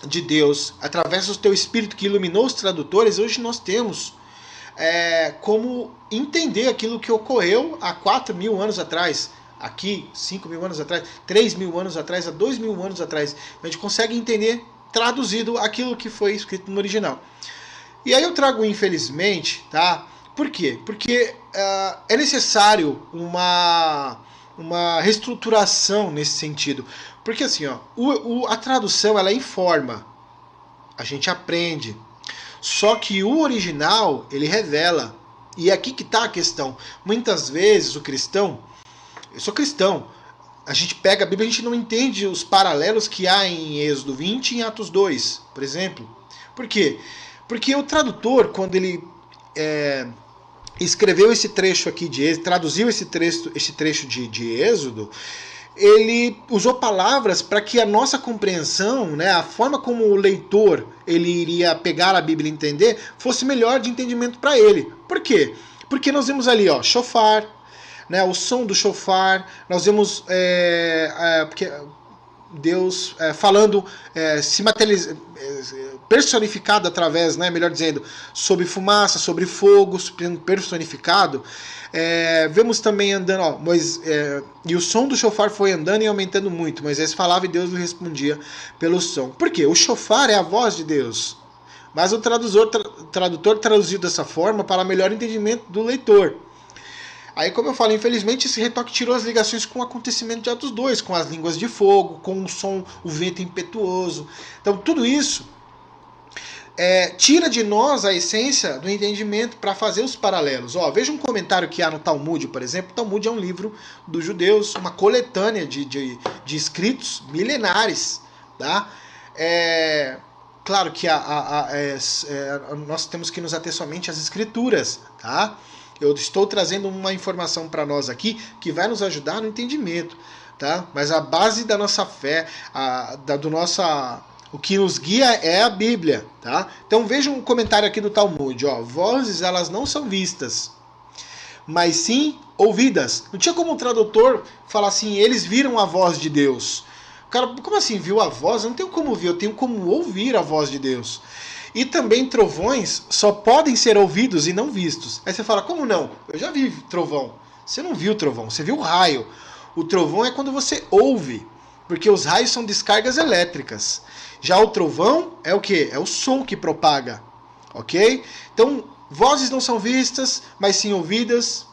de Deus, através do teu Espírito que iluminou os tradutores, hoje nós temos como entender aquilo que ocorreu há 4.000 anos atrás, aqui 5.000 anos atrás, 3.000 anos atrás, há 2.000 anos atrás. A gente consegue entender traduzido aquilo que foi escrito no original. E aí eu trago infelizmente, tá? Por quê? Porque é necessário uma reestruturação nesse sentido. Porque assim, ó, a tradução ela informa, a gente aprende. Só que o original, ele revela. E é aqui que está a questão. Muitas vezes o cristão, eu sou cristão, a gente pega a Bíblia e a gente não entende os paralelos que há em Êxodo 20 e em Atos 2, por exemplo. Por quê? Porque o tradutor, quando ele escreveu esse trecho aqui de Êxodo, traduziu esse trecho de Êxodo, ele usou palavras para que a nossa compreensão, né, a forma como o leitor ele iria pegar a Bíblia e entender, fosse melhor de entendimento para ele. Por quê? Porque nós vemos ali, ó, chofar, né, o som do chofar, nós vemos Deus falando, se personificado através, né, melhor dizendo, sobre fumaça, sobre fogo, personificado. Vemos também andando, e o som do shofar foi andando e aumentando muito. Moisés falava e Deus lhe respondia pelo som. Por quê? O shofar é a voz de Deus. Mas o tradutor traduziu dessa forma para melhor entendimento do leitor. Aí, como eu falei, infelizmente esse retoque tirou as ligações com o acontecimento de Atos 2, com as línguas de fogo, com o som, o vento impetuoso. Então, tudo isso tira de nós a essência do entendimento para fazer os paralelos. Veja um comentário que há no Talmud, por exemplo. O Talmud é um livro dos judeus, uma coletânea de escritos milenares. Tá? Claro que nós temos que nos ater somente às escrituras. Tá? Eu estou trazendo uma informação para nós aqui que vai nos ajudar no entendimento. Tá? Mas a base da nossa fé, o que nos guia é a Bíblia, tá? Então veja um comentário aqui do Talmud, vozes elas não são vistas, mas sim ouvidas. Não tinha como o tradutor falar assim, eles viram a voz de Deus. O cara, como assim viu a voz? Eu não tenho como ver, eu tenho como ouvir a voz de Deus. E também trovões só podem ser ouvidos e não vistos. Aí você fala, como não? Eu já vi trovão. Você não viu trovão, você viu raio. O trovão é quando você ouve, porque os raios são descargas elétricas. Já o trovão é o quê? É o som que propaga, ok? Então, vozes não são vistas, mas sim ouvidas.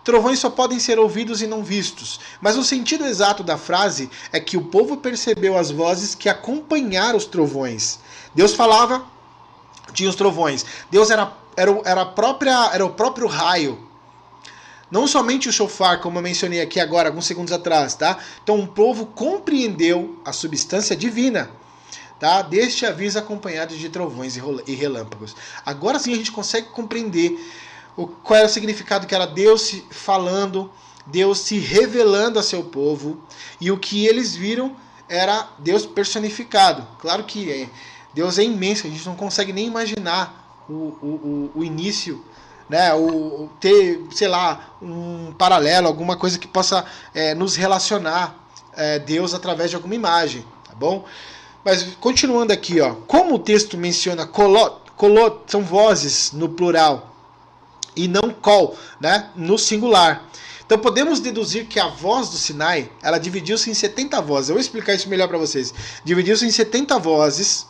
Trovões só podem ser ouvidos e não vistos. Mas o sentido exato da frase é que o povo percebeu as vozes que acompanharam os trovões. Deus falava, tinha os trovões. Deus era o próprio raio. Não somente o shofar, como eu mencionei aqui agora, alguns segundos atrás, tá? Então o povo compreendeu a substância divina, tá? Deste aviso acompanhado de trovões e relâmpagos. Agora sim a gente consegue compreender qual era o significado que era Deus se falando, Deus se revelando a seu povo, e o que eles viram era Deus personificado. Claro que Deus é imenso, a gente não consegue nem imaginar o início, né, ter, sei lá, um paralelo, alguma coisa que possa nos relacionar Deus através de alguma imagem, tá bom? Mas continuando aqui, como o texto menciona kolot, são vozes no plural e não kol, né, no singular. Então podemos deduzir que a voz do Sinai, ela dividiu-se em 70 vozes. Eu vou explicar isso melhor para vocês. Dividiu-se em 70 vozes,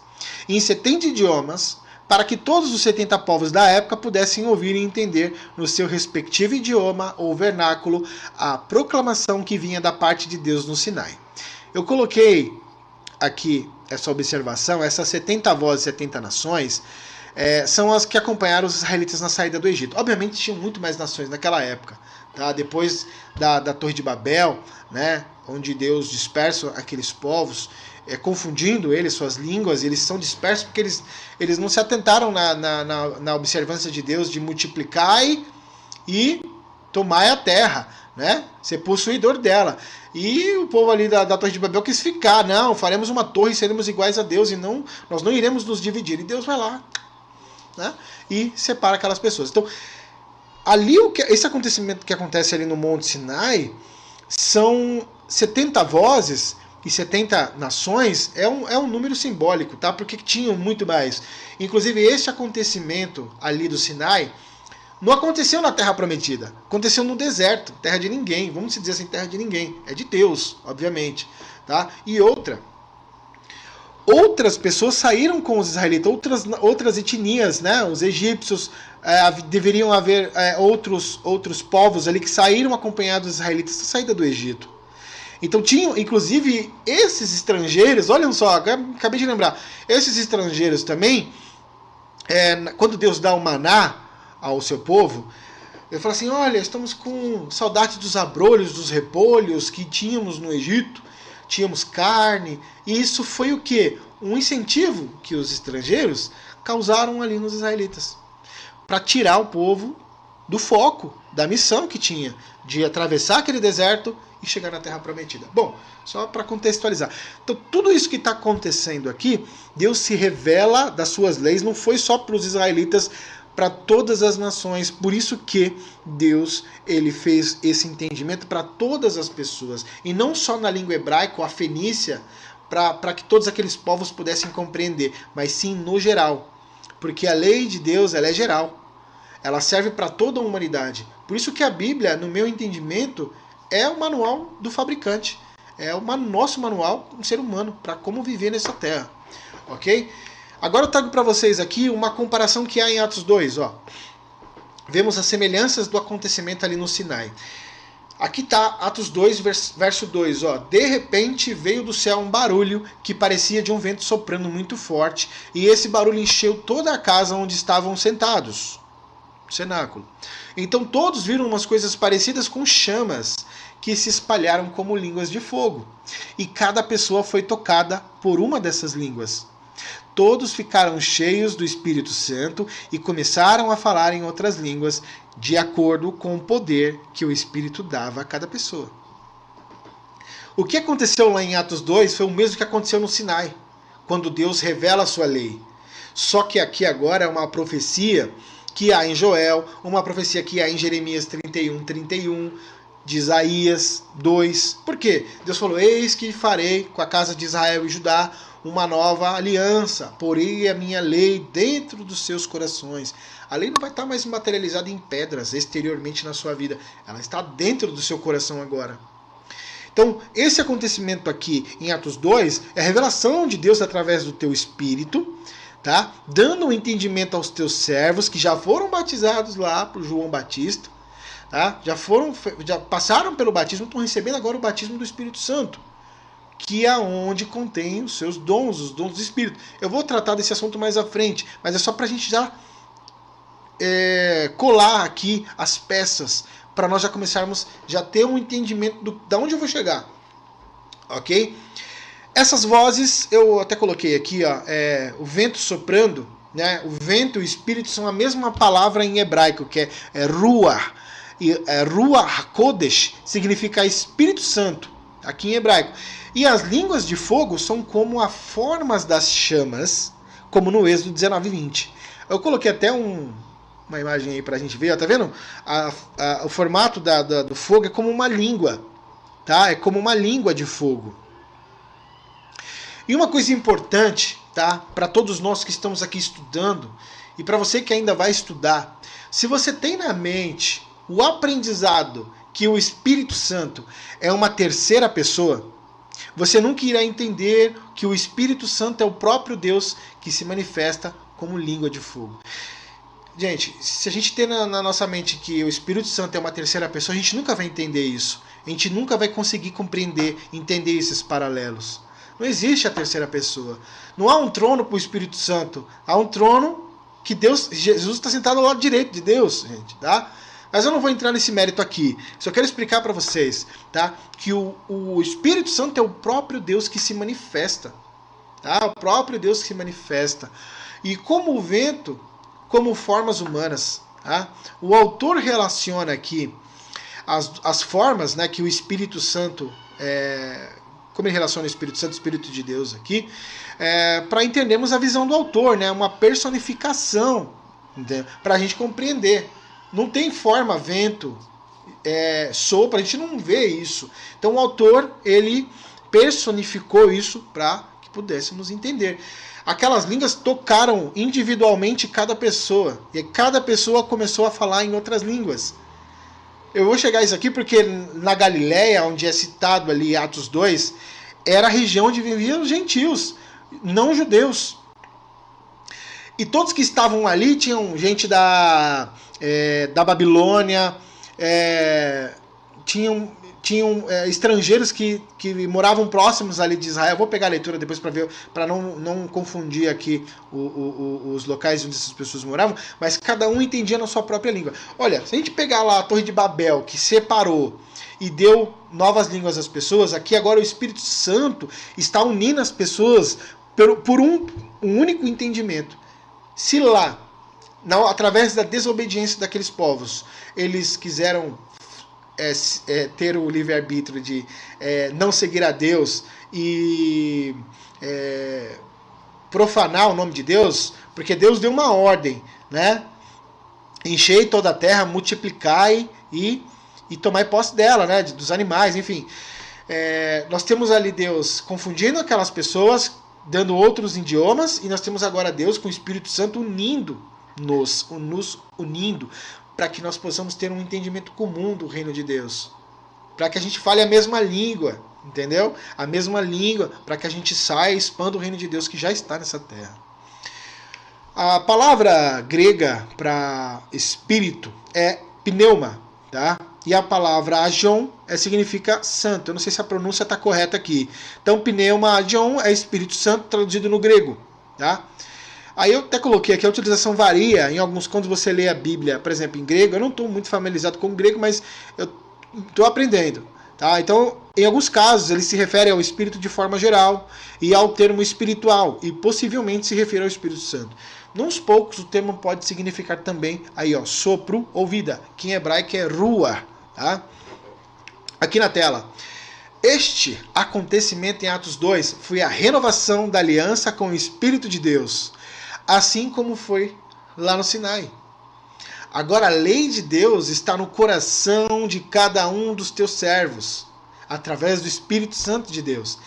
em 70 idiomas, para que todos os 70 povos da época pudessem ouvir e entender no seu respectivo idioma ou vernáculo a proclamação que vinha da parte de Deus no Sinai. Eu coloquei aqui essa observação, essas 70 vozes, 70 nações, são as que acompanharam os israelitas na saída do Egito. Obviamente tinham muito mais nações naquela época, tá? Depois da Torre de Babel, né, onde Deus dispersa aqueles povos, confundindo eles, suas línguas, eles são dispersos porque eles não se atentaram na observância de Deus de multiplicai e tomai a terra, né? Ser possuidor dela. E o povo ali da Torre de Babel quis ficar, não, faremos uma torre e seremos iguais a Deus e nós não iremos nos dividir. E Deus vai lá, né, e separa aquelas pessoas. Então, ali esse acontecimento que acontece ali no Monte Sinai são 70 vozes e 70 nações, é um número simbólico, tá? Porque tinham muito mais. Inclusive, esse acontecimento ali do Sinai não aconteceu na Terra Prometida. Aconteceu no deserto, terra de ninguém. Vamos dizer assim, terra de ninguém. É de Deus, obviamente. Tá? E outras pessoas saíram com os israelitas, outras etnias, né? Os egípcios, deveriam haver outros povos ali que saíram acompanhados dos israelitas na saída do Egito. Então tinham, inclusive, esses estrangeiros, olhem só, acabei de lembrar, esses estrangeiros também, quando Deus dá o maná ao seu povo, ele fala assim, olha, estamos com saudade dos abrolhos, dos repolhos que tínhamos no Egito, tínhamos carne, e isso foi o quê? Um incentivo que os estrangeiros causaram ali nos israelitas, para tirar o povo do foco, da missão que tinha, de atravessar aquele deserto e chegar na Terra Prometida. Bom, só para contextualizar. Então, tudo isso que está acontecendo aqui, Deus se revela das suas leis, não foi só para os israelitas para todas as nações. Por isso que Deus ele fez esse entendimento para todas as pessoas. E não só na língua hebraica, a fenícia, para que todos aqueles povos pudessem compreender, mas sim no geral. Porque a lei de Deus ela é geral. Ela serve para toda a humanidade. Por isso que a Bíblia, no meu entendimento, é o manual do fabricante. É o nosso manual do ser humano, para como viver nessa terra. Ok? Agora eu trago para vocês aqui uma comparação que há em Atos 2. Ó. Vemos as semelhanças do acontecimento ali no Sinai. Aqui está Atos 2, verso 2. Ó. De repente veio do céu um barulho que parecia de um vento soprando muito forte, e esse barulho encheu toda a casa onde estavam sentados. Cenáculo. Então todos viram umas coisas parecidas com chamas que se espalharam como línguas de fogo. E cada pessoa foi tocada por uma dessas línguas. Todos ficaram cheios do Espírito Santo e começaram a falar em outras línguas, de acordo com o poder que o Espírito dava a cada pessoa. O que aconteceu lá em Atos 2 foi o mesmo que aconteceu no Sinai, quando Deus revela a sua lei. Só que aqui agora é uma profecia que há em Joel, uma profecia que há em Jeremias 31, de Isaías 2. Por quê? Deus falou, eis que farei com a casa de Israel e Judá uma nova aliança, porei a minha lei dentro dos seus corações. A lei não vai estar mais materializada em pedras exteriormente na sua vida, ela está dentro do seu coração agora. Então, esse acontecimento aqui em Atos 2 é a revelação de Deus através do teu Espírito, tá? Dando um entendimento aos teus servos que já foram batizados lá por João Batista, tá? Já passaram pelo batismo, estão recebendo agora o batismo do Espírito Santo, que é onde contém os seus dons, os dons do Espírito. Eu vou tratar desse assunto mais à frente, mas é só para a gente já colar aqui as peças, para nós já começarmos já ter um entendimento de onde eu vou chegar. Ok? Essas vozes, eu até coloquei aqui, ó, o vento soprando, né? O vento e o Espírito são a mesma palavra em hebraico, que é Ruach. E Ruach HaKodesh significa Espírito Santo, aqui em hebraico. E as línguas de fogo são como as formas das chamas, como no Êxodo 19:20. Eu coloquei até uma imagem aí pra gente ver, ó, tá vendo? O formato do fogo é como uma língua, tá? É como uma língua de fogo. E uma coisa importante, tá? Para todos nós que estamos aqui estudando, e para você que ainda vai estudar, se você tem na mente o aprendizado que o Espírito Santo é uma terceira pessoa, você nunca irá entender que o Espírito Santo é o próprio Deus que se manifesta como língua de fogo. Gente, se a gente tem na nossa mente que o Espírito Santo é uma terceira pessoa, a gente nunca vai entender isso. A gente nunca vai conseguir compreender, entender esses paralelos. Não existe a terceira pessoa. Não há um trono para o Espírito Santo. Há um trono que Jesus está sentado ao lado direito de Deus, gente, tá? Mas eu não vou entrar nesse mérito aqui. Só quero explicar para vocês, tá? Que o Espírito Santo é o próprio Deus que se manifesta, tá? O próprio Deus que se manifesta. E como o vento, como formas humanas, tá? O autor relaciona aqui as formas, né, que o Espírito Santo, como ele relaciona o Espírito Santo, o Espírito de Deus aqui, para entendermos a visão do autor, né? Uma personificação, para a gente compreender. Não tem forma, vento, sopro, a gente não vê isso. Então o autor, ele personificou isso para que pudéssemos entender. Aquelas línguas tocaram individualmente cada pessoa, e cada pessoa começou a falar em outras línguas. Eu vou chegar a isso aqui porque na Galileia, onde é citado ali Atos 2, era a região onde viviam os gentios, não judeus. E todos que estavam ali tinham gente da Babilônia, tinham estrangeiros que moravam próximos ali de Israel. Vou pegar a leitura depois para ver, para não confundir aqui os locais onde essas pessoas moravam, mas cada um entendia na sua própria língua. Olha, se a gente pegar lá a Torre de Babel, que separou e deu novas línguas às pessoas, aqui agora o Espírito Santo está unindo as pessoas por um único entendimento. Se lá, através da desobediência daqueles povos, eles quiseram ter o livre-arbítrio de não seguir a Deus e profanar o nome de Deus, porque Deus deu uma ordem, né? enchei toda a terra, multiplicai e tomai posse dela, né? Dos animais, enfim. Nós temos ali Deus confundindo aquelas pessoas, dando outros idiomas, e nós temos agora Deus com o Espírito Santo nos unindo, para que nós possamos ter um entendimento comum do reino de Deus. Para que a gente fale a mesma língua, entendeu? A mesma língua, para que a gente saia e expanda o reino de Deus que já está nessa terra. A palavra grega para espírito é pneuma, tá? E a palavra agion significa santo. Eu não sei se a pronúncia está correta aqui. Então, pneuma, agion é Espírito Santo traduzido no grego, tá? Aí eu até coloquei aqui, a utilização varia. Em alguns, quando você lê a Bíblia, por exemplo, em grego, eu não estou muito familiarizado com o grego, mas eu estou aprendendo, tá? Então, em alguns casos, ele se refere ao Espírito de forma geral e ao termo espiritual, e possivelmente se refere ao Espírito Santo. Nos poucos, o termo pode significar também aí, ó, sopro ou vida, que em hebraico é ruah, tá? Aqui na tela. Este acontecimento em Atos 2 foi a renovação da aliança com o Espírito de Deus, assim como foi lá no Sinai. Agora a lei de Deus está no coração de cada um dos teus servos, através do Espírito Santo de Deus.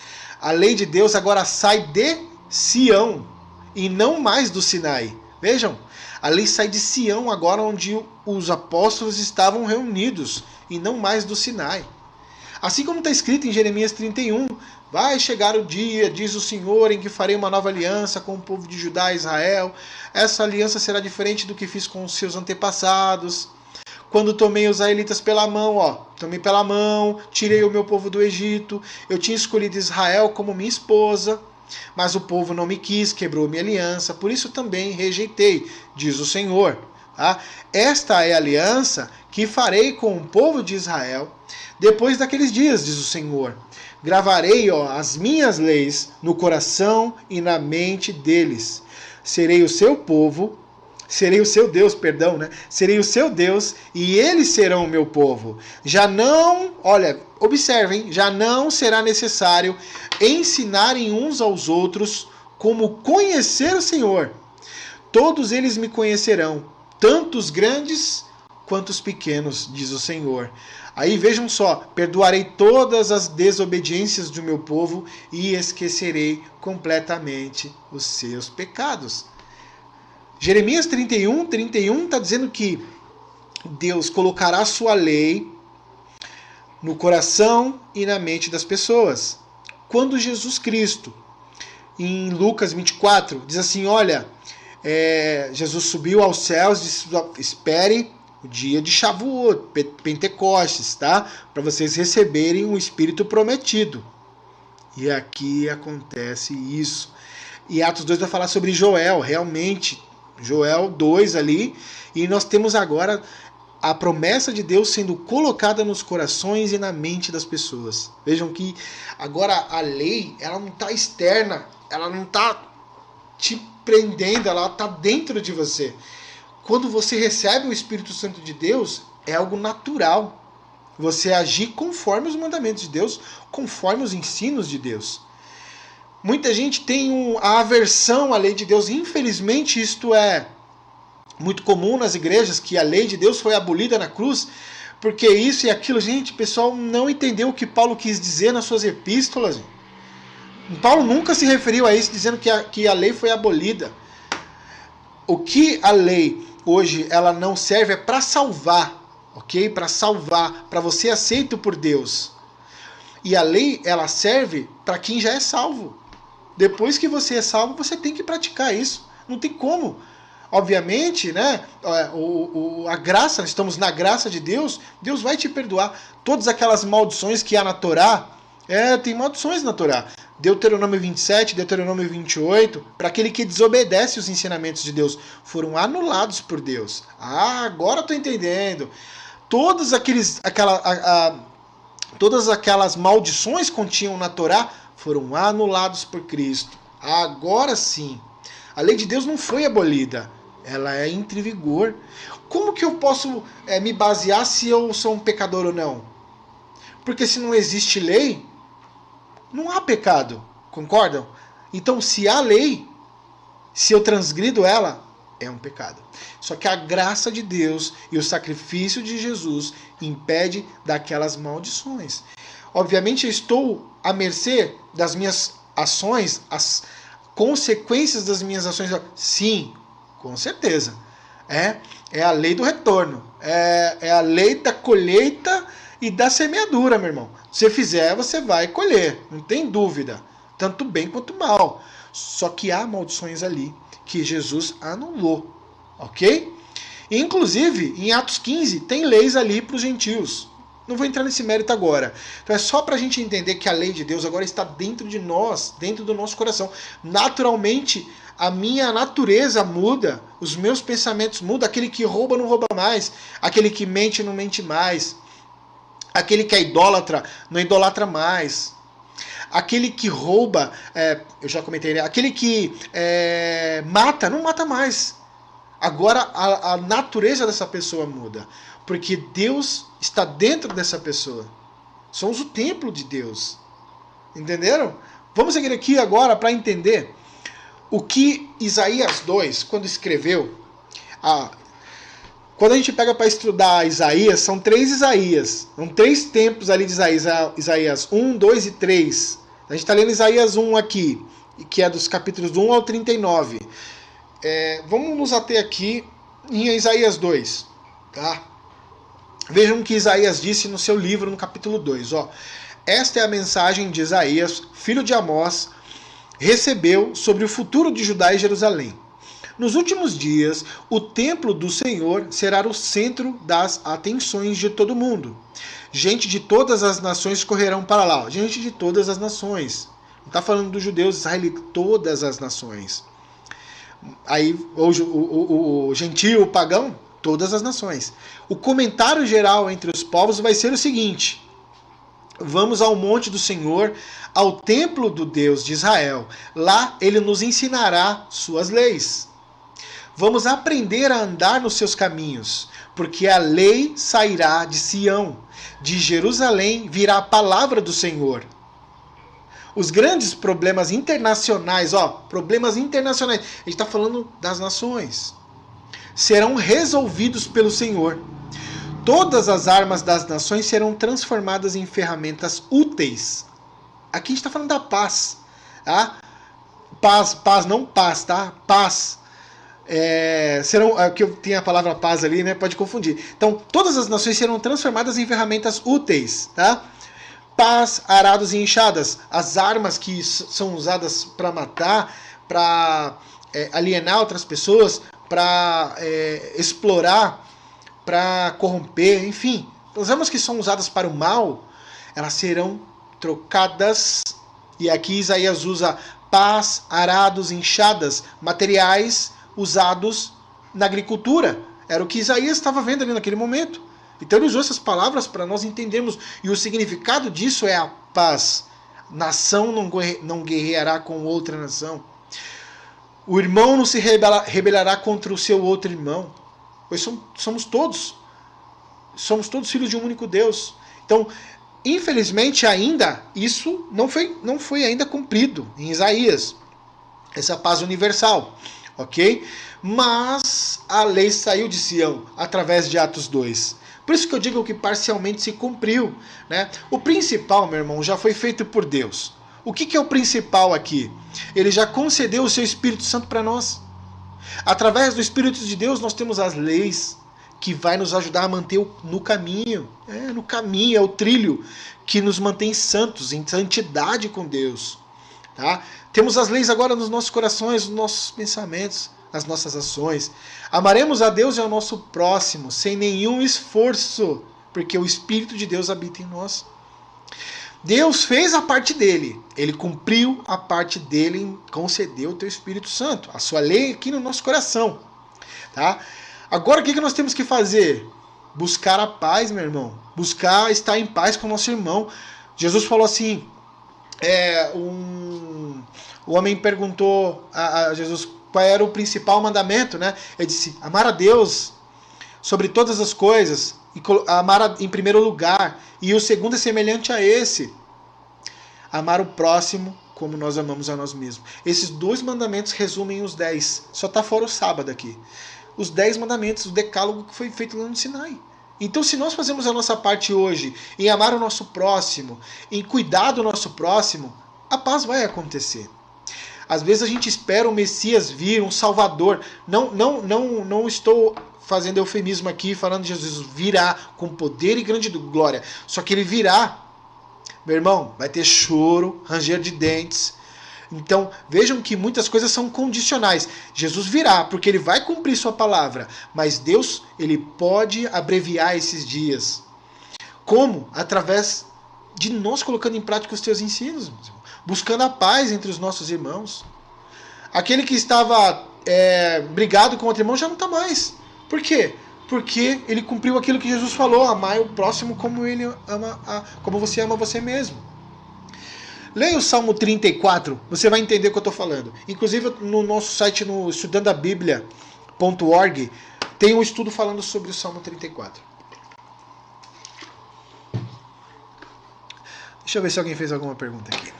A lei de Deus agora sai de Sião, e não mais do Sinai. Vejam, a lei sai de Sião agora, onde os apóstolos estavam reunidos, e não mais do Sinai. Assim como está escrito em Jeremias 31, vai chegar o dia, diz o Senhor, em que farei uma nova aliança com o povo de Judá e Israel. Essa aliança será diferente do que fiz com os seus antepassados. Quando tomei os israelitas pela mão, tomei pela mão, tirei o meu povo do Egito, eu tinha escolhido Israel como minha esposa, mas o povo não me quis, quebrou minha aliança, por isso também rejeitei, diz o Senhor. Tá? Esta é a aliança que farei com o povo de Israel depois daqueles dias, diz o Senhor. Gravarei as minhas leis no coração e na mente deles. Serei o seu povo, serei o seu Deus, serei o seu Deus e eles serão o meu povo. Já não, observem, já não será necessário ensinarem uns aos outros como conhecer o Senhor. Todos eles me conhecerão, tanto os grandes quanto os pequenos, diz o Senhor. Aí vejam só, perdoarei todas as desobediências do meu povo e esquecerei completamente os seus pecados. Jeremias 31 está dizendo que Deus colocará a sua lei no coração e na mente das pessoas. Quando Jesus Cristo, em Lucas 24, diz assim, Jesus subiu aos céus, disse, espere o dia de Shavuot, Pentecostes, tá? Para vocês receberem o Espírito prometido. E aqui acontece isso. E Atos 2 vai falar sobre Joel, realmente, Joel 2 ali, e nós temos agora a promessa de Deus sendo colocada nos corações e na mente das pessoas. Vejam que agora a lei, ela não está externa, ela não está te prendendo, ela está dentro de você. Quando você recebe o Espírito Santo de Deus, é algo natural. Você agir conforme os mandamentos de Deus, conforme os ensinos de Deus. Muita gente tem a aversão à lei de Deus. Infelizmente, isto é muito comum nas igrejas, que a lei de Deus foi abolida na cruz, porque isso e aquilo. Gente, o pessoal não entendeu o que Paulo quis dizer nas suas epístolas. Paulo nunca se referiu a isso, dizendo que a lei foi abolida. O que a lei hoje ela não serve é para salvar, ok? Para salvar, para você aceito por Deus. E a lei, ela serve para quem já é salvo. Depois que você é salvo, você tem que praticar isso. Não tem como. Obviamente, né? A graça, estamos na graça de Deus, Deus vai te perdoar. Todas aquelas maldições que há na Torá, tem maldições na Torá. Deuteronômio 27, Deuteronômio 28, para aquele que desobedece os ensinamentos de Deus, foram anulados por Deus. Agora eu estou entendendo. Todas aquelas maldições que continham na Torá foram anulados por Cristo. Agora sim. A lei de Deus não foi abolida. Ela é entre vigor. Como que eu posso me basear se eu sou um pecador ou não? Porque se não existe lei, não há pecado. Concordam? Então, se há lei, se eu transgrido ela, É um pecado. Só que a graça de Deus e o sacrifício de Jesus impede daquelas maldições. Obviamente eu estou à mercê das minhas ações, as consequências das minhas ações. Sim, com certeza. É a lei do retorno. É a lei da colheita e da semeadura, meu irmão. Se fizer, você vai colher. Não tem dúvida. Tanto bem quanto mal. Só que há maldições ali que Jesus anulou. Ok? Inclusive, em Atos 15, tem leis ali para os gentios. Não vou entrar nesse mérito agora. Então é só para a gente entender que a lei de Deus agora está dentro de nós, dentro do nosso coração. Naturalmente, a minha natureza muda, os meus pensamentos mudam. Aquele que rouba não rouba mais, aquele que mente não mente mais, aquele que é idólatra não idolatra mais, aquele que rouba, eu já comentei, aquele que mata não mata mais. Agora a natureza dessa pessoa muda, porque Deus está dentro dessa pessoa. Somos o templo de Deus. Entenderam? Vamos seguir aqui agora para entender o que Isaías 2, quando escreveu. Quando a gente pega para estudar Isaías, são 3 Isaías. São 3 tempos ali de Isaías. Isaías 1, 2 e 3. A gente está lendo Isaías 1 aqui, que é dos capítulos 1 ao 39. Vamos nos ater aqui em Isaías 2. Tá? Vejam o que Isaías disse no seu livro, no capítulo 2. Esta é a mensagem de Isaías, filho de Amós, recebeu sobre o futuro de Judá e Jerusalém. Nos últimos dias, o templo do Senhor será o centro das atenções de todo mundo. Gente de todas as nações correrão para lá. Gente de todas as nações. Não está falando dos judeus, israelitas, todas as nações. Aí o gentio, o pagão, todas as nações. O comentário geral entre os povos vai ser o seguinte: vamos ao monte do Senhor, ao templo do Deus de Israel. Lá ele nos ensinará suas leis. Vamos aprender a andar nos seus caminhos, porque a lei sairá de Sião. De Jerusalém virá a palavra do Senhor. Os grandes problemas internacionais, problemas internacionais, a gente está falando das nações, serão resolvidos pelo Senhor. Todas as armas das nações serão transformadas em ferramentas úteis. Aqui a gente está falando da paz. Tá? Paz, não paz, tá? Paz. Que eu tenho a palavra paz ali, né? Pode confundir. Então, todas as nações serão transformadas em ferramentas úteis, tá? Paz, arados e enxadas. As armas que são usadas para matar, para alienar outras pessoas, para explorar, para corromper, enfim. As armas que são usadas para o mal, elas serão trocadas. E aqui Isaías usa pás, arados, enxadas, materiais usados na agricultura. Era o que Isaías estava vendo ali naquele momento. Então ele usou essas palavras para nós entendermos. E o significado disso é a paz. Nação não guerreará com outra nação. O irmão não se rebelará contra o seu outro irmão. Pois somos todos filhos de um único Deus. Então, infelizmente ainda, isso não foi ainda cumprido em Isaías. Essa paz universal. Ok? Mas a lei saiu de Sião através de Atos 2. Por isso que eu digo que parcialmente se cumpriu, né? O principal, meu irmão, já foi feito por Deus. O que é o principal aqui? Ele já concedeu o seu Espírito Santo para nós. Através do Espírito de Deus nós temos as leis que vai nos ajudar a manter no caminho. No caminho, é o trilho que nos mantém santos, em santidade com Deus. Tá? Temos as leis agora nos nossos corações, nos nossos pensamentos, nas nossas ações. Amaremos a Deus e ao nosso próximo, sem nenhum esforço, porque o Espírito de Deus habita em nós. Deus fez a parte dele, ele cumpriu a parte dele em conceder o teu Espírito Santo, a sua lei aqui no nosso coração. Tá? Agora o que nós temos que fazer? Buscar a paz, meu irmão. Buscar estar em paz com o nosso irmão. Jesus falou assim, o homem perguntou a Jesus qual era o principal mandamento, né? Ele disse, amar a Deus sobre todas as coisas, e amar em primeiro lugar, e o segundo é semelhante a esse, amar o próximo como nós amamos a nós mesmos. Esses 2 mandamentos resumem os 10. Só está fora o sábado aqui. Os 10 mandamentos, o decálogo que foi feito lá no Sinai. Então, se nós fazemos a nossa parte hoje em amar o nosso próximo, em cuidar do nosso próximo, a paz vai acontecer. Às vezes a gente espera o Messias vir, um Salvador. Não estou fazendo eufemismo aqui, falando de Jesus virá com poder e grande glória. Só que ele virá, meu irmão, vai ter choro, ranger de dentes. Então, vejam que muitas coisas são condicionais. Jesus virá, porque ele vai cumprir sua palavra. Mas Deus, ele pode abreviar esses dias. Como? Através de nós colocando em prática os teus ensinos, buscando a paz entre os nossos irmãos. Aquele que estava brigado com outro irmão já não está mais. Por quê? Porque ele cumpriu aquilo que Jesus falou: amar o próximo como ele ama, como você ama você mesmo. Leia o Salmo 34, você vai entender o que eu estou falando. Inclusive no nosso site, no estudandabiblia.org, tem um estudo falando sobre o Salmo 34. Deixa eu ver se alguém fez alguma pergunta aqui.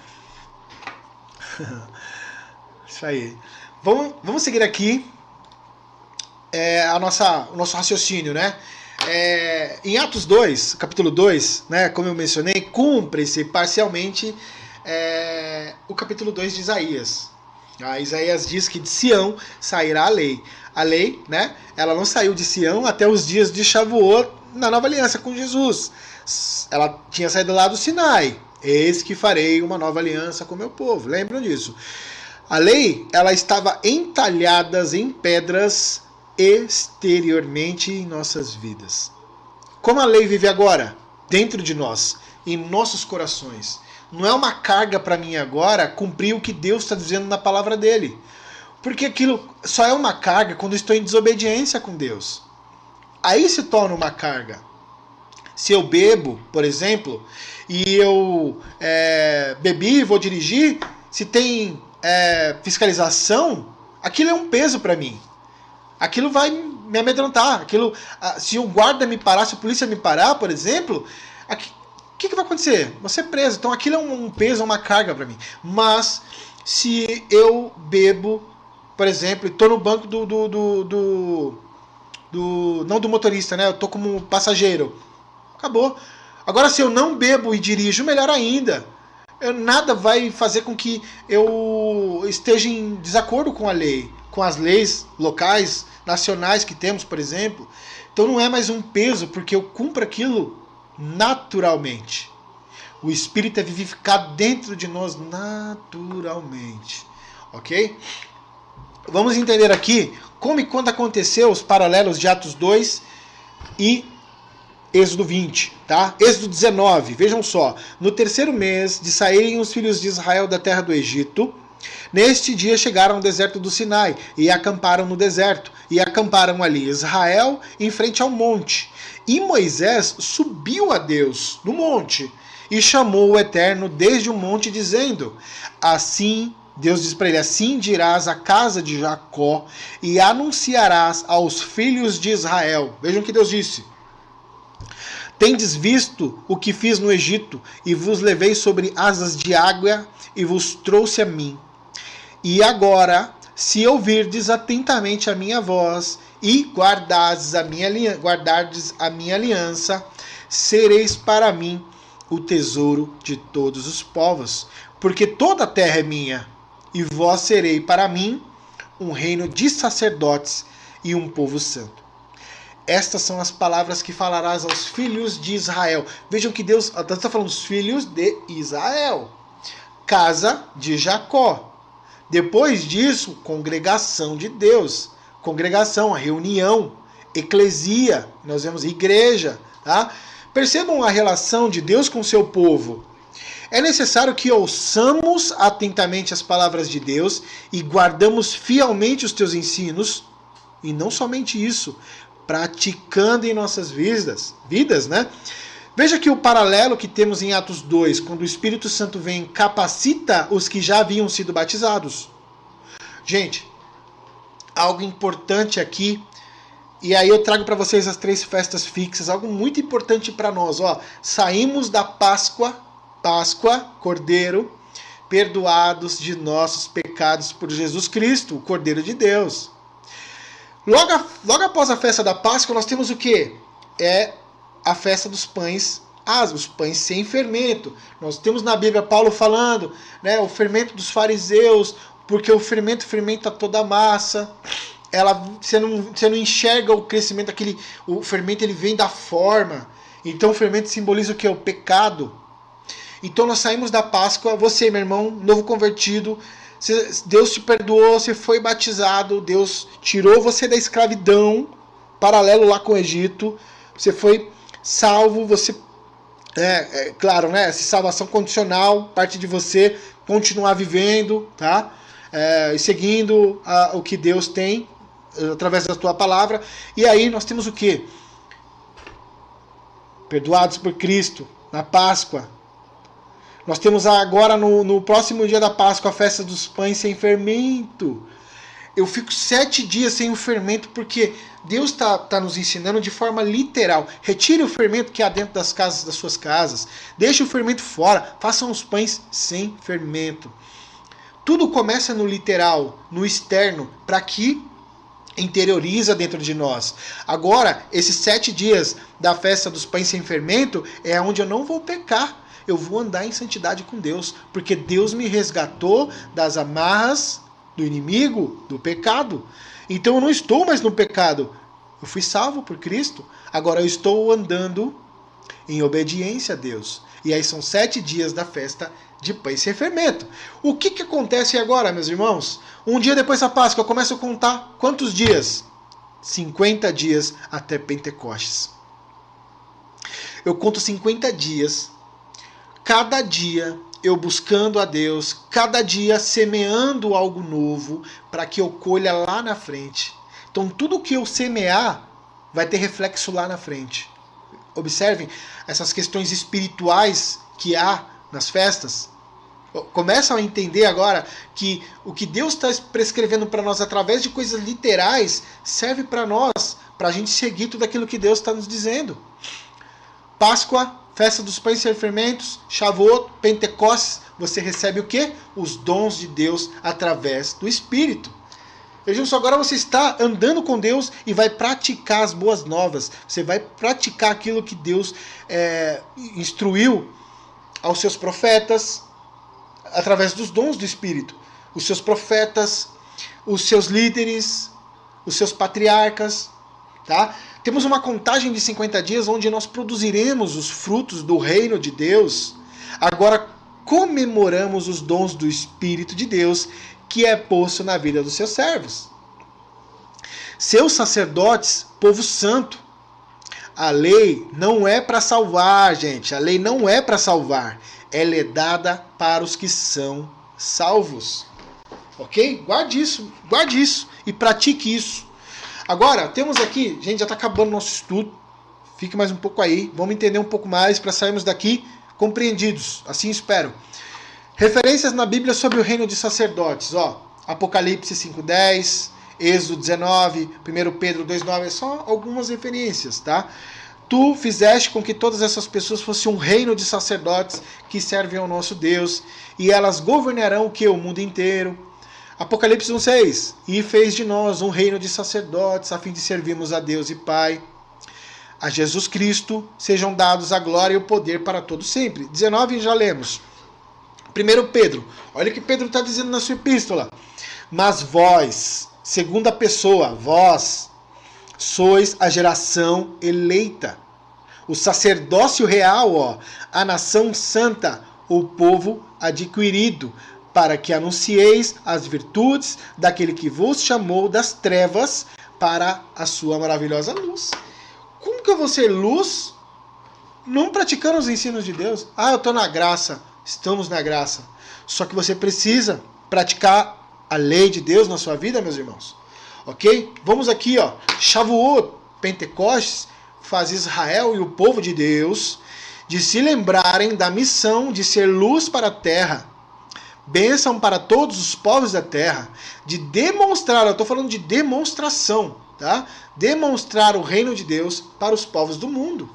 Isso aí. Vamos seguir aqui o nosso raciocínio, né? Em Atos 2, capítulo 2, né, como eu mencionei, cumpre-se parcialmente o capítulo 2 de Isaías. Isaías diz que de Sião sairá a lei. A lei, né, ela não saiu de Sião até os dias de Shavuot na nova aliança com Jesus. Ela tinha saído lá do Sinai. Eis que farei uma nova aliança com meu povo. Lembram disso? A lei, ela estava entalhada em pedras exteriormente em nossas vidas. Como a lei vive agora? Dentro de nós, em nossos corações. Não é uma carga para mim agora cumprir o que Deus está dizendo na palavra dele. Porque aquilo só é uma carga quando estou em desobediência com Deus. Aí se torna uma carga. Se eu bebo, por exemplo, e eu bebi e vou dirigir, se tem fiscalização, aquilo é um peso para mim. Aquilo vai me amedrontar. Se o guarda me parar, se a polícia me parar, por exemplo, o que vai acontecer? Vou ser preso. Então aquilo é um peso, uma carga para mim. Mas se eu bebo, por exemplo, e estou no banco não do motorista, né? Eu estou como passageiro. Acabou. Agora, se eu não bebo e dirijo, melhor ainda. Nada vai fazer com que eu esteja em desacordo com a lei, com as leis locais, nacionais que temos, por exemplo. Então não é mais um peso, porque eu cumpro aquilo naturalmente. O Espírito é vivificado dentro de nós naturalmente. Ok? Vamos entender aqui como e quando aconteceu os paralelos de Atos 2 e Êxodo 20, tá? Êxodo 19, vejam só. No 3º mês de saírem os filhos de Israel da terra do Egito, neste dia chegaram ao deserto do Sinai e acamparam no deserto. E acamparam ali Israel em frente ao monte. E Moisés subiu a Deus no monte e chamou o Eterno desde o monte, dizendo: assim, Deus diz para ele, assim dirás à casa de Jacó e anunciarás aos filhos de Israel. Vejam o que Deus disse. Tendes visto o que fiz no Egito, e vos levei sobre asas de águia, e vos trouxe a mim. E agora, se ouvirdes atentamente a minha voz, e guardardes a minha aliança, sereis para mim o tesouro de todos os povos, porque toda a terra é minha, e vós serei para mim um reino de sacerdotes e um povo santo. Estas são as palavras que falarás aos filhos de Israel. Vejam que Deus está falando dos filhos de Israel. Casa de Jacó. Depois disso, congregação de Deus. Congregação, a reunião, eclesia. Nós vemos igreja. Tá? Percebam a relação de Deus com o seu povo. É necessário que ouçamos atentamente as palavras de Deus e guardamos fielmente os teus ensinos. E não somente isso, praticando em nossas vidas, né? Veja que o paralelo que temos em Atos 2, quando o Espírito Santo vem e capacita os que já haviam sido batizados. Gente, algo importante aqui, e aí eu trago para vocês as 3 festas fixas, algo muito importante para nós. Ó, saímos da Páscoa, Cordeiro, perdoados de nossos pecados por Jesus Cristo, o Cordeiro de Deus. Logo após a festa da Páscoa, nós temos o quê? É a festa dos pães os pães sem fermento. Nós temos na Bíblia Paulo falando, né, o fermento dos fariseus, porque o fermento fermenta toda a massa. Você não enxerga o crescimento daquele. O fermento ele vem da forma. Então o fermento simboliza o que? O pecado. Então nós saímos da Páscoa, você, meu irmão, novo convertido, Deus te perdoou, você foi batizado, Deus tirou você da escravidão, paralelo lá com o Egito, você foi salvo, você, claro, né, essa salvação condicional, parte de você continuar vivendo, tá? E seguindo o que Deus tem, através da tua palavra, e aí nós temos o quê? Perdoados por Cristo, na Páscoa. Nós temos agora no próximo dia da Páscoa a festa dos pães sem fermento. Eu fico 7 dias sem o fermento porque Deus está nos ensinando de forma literal. Retire o fermento que há dentro das suas casas. Deixe o fermento fora. Façam os pães sem fermento. Tudo começa no literal, no externo, para que interioriza dentro de nós. Agora, esses 7 dias da festa dos pães sem fermento é onde eu não vou pecar. Eu vou andar em santidade com Deus, porque Deus me resgatou das amarras do inimigo, do pecado. Então eu não estou mais no pecado. Eu fui salvo por Cristo. Agora eu estou andando em obediência a Deus. E aí são 7 dias da festa de pães sem fermento. O que acontece agora, meus irmãos? Um dia depois da Páscoa, eu começo a contar quantos dias? 50 dias até Pentecostes. Eu conto 50 dias. Cada dia eu buscando a Deus, cada dia semeando algo novo para que eu colha lá na frente. Então tudo que eu semear vai ter reflexo lá na frente. Observem essas questões espirituais que há nas festas. Começam a entender agora que o que Deus está prescrevendo para nós através de coisas literais serve para nós, para a gente seguir tudo aquilo que Deus está nos dizendo. Páscoa, festa dos pães sem fermentos, Shavuot, Pentecostes, você recebe o quê? Os dons de Deus através do Espírito. Vejam só, agora você está andando com Deus e vai praticar as boas novas. Você vai praticar aquilo que Deus instruiu aos seus profetas através dos dons do Espírito. Os seus profetas, os seus líderes, os seus patriarcas, tá? Temos uma contagem de 50 dias onde nós produziremos os frutos do reino de Deus. Agora comemoramos os dons do Espírito de Deus que é posto na vida dos seus servos. Seus sacerdotes, povo santo. A lei não é para salvar, gente. A lei não é para salvar. Ela é dada para os que são salvos. Ok? Guarde isso e pratique isso. Agora, temos aqui, gente, já está acabando o nosso estudo. Fique mais um pouco aí. Vamos entender um pouco mais para sairmos daqui compreendidos. Assim espero. Referências na Bíblia sobre o reino de sacerdotes. Apocalipse 5:10, Êxodo 19, 1 Pedro 2:9. É só algumas referências, tá? Tu fizeste com que todas essas pessoas fossem um reino de sacerdotes que servem ao nosso Deus. E elas governarão o mundo inteiro. Apocalipse 1:6. E fez de nós um reino de sacerdotes, a fim de servirmos a Deus e Pai. A Jesus Cristo sejam dados a glória e o poder para todos sempre. 19 já lemos. 1 Pedro. Olha o que Pedro está dizendo na sua epístola. Mas vós, segunda pessoa, vós, sois a geração eleita. O sacerdócio real, a nação santa, o povo adquirido, para que anuncieis as virtudes daquele que vos chamou das trevas para a sua maravilhosa luz. Como que eu vou ser luz não praticando os ensinos de Deus? Eu estou na graça. Estamos na graça. Só que você precisa praticar a lei de Deus na sua vida, meus irmãos. Ok? Vamos aqui, Shavuot, Pentecostes, faz Israel e o povo de Deus de se lembrarem da missão de ser luz para a terra, bênção para todos os povos da terra, de demonstrar, eu estou falando de demonstração, tá? Demonstrar o reino de Deus para os povos do mundo.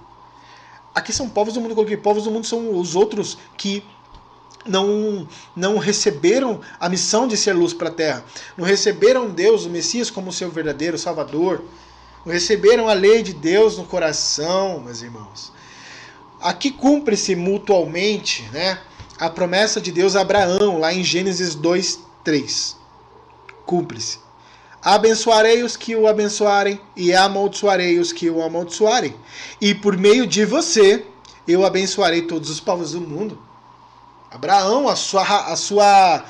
Aqui são povos do mundo, porque povos do mundo são os outros que não receberam a missão de ser luz para a terra, não receberam Deus, o Messias, como seu verdadeiro Salvador, não receberam a lei de Deus no coração, meus irmãos. Aqui cumpre-se mutualmente, né, a promessa de Deus a Abraão, lá em Gênesis 2:3. Cumpre-se. Abençoarei os que o abençoarem e amaldiçoarei os que o amaldiçoarem. E por meio de você, eu abençoarei todos os povos do mundo. Abraão, a sua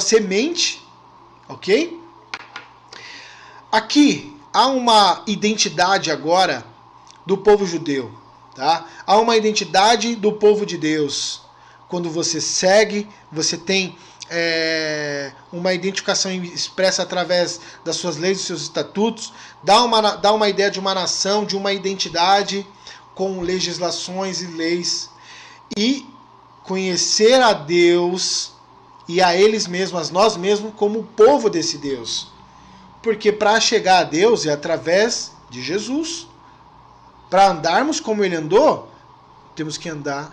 semente, ok? Aqui há uma identidade agora do povo judeu, tá? Há uma identidade do povo de Deus. Quando você segue, você tem uma identificação expressa através das suas leis, dos seus estatutos, dá uma ideia de uma nação, de uma identidade com legislações e leis, e conhecer a Deus e a eles mesmos, a nós mesmos, como povo desse Deus. Porque para chegar a Deus é através de Jesus. Para andarmos como ele andou, temos que andar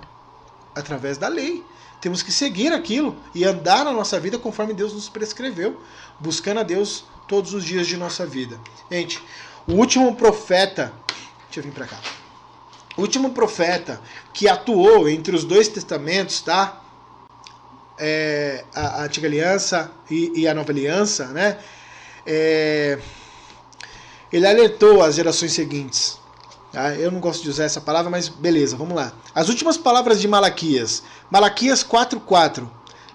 através da lei. Temos que seguir aquilo e andar na nossa vida conforme Deus nos prescreveu, buscando a Deus todos os dias de nossa vida. Gente, o último profeta, deixa eu vir para cá. O último profeta que atuou entre os dois testamentos, tá? A Antiga Aliança e a Nova Aliança, né? Ele alertou as gerações seguintes. Tá? Eu não gosto de usar essa palavra, mas beleza, vamos lá. As últimas palavras de Malaquias. Malaquias 4:4.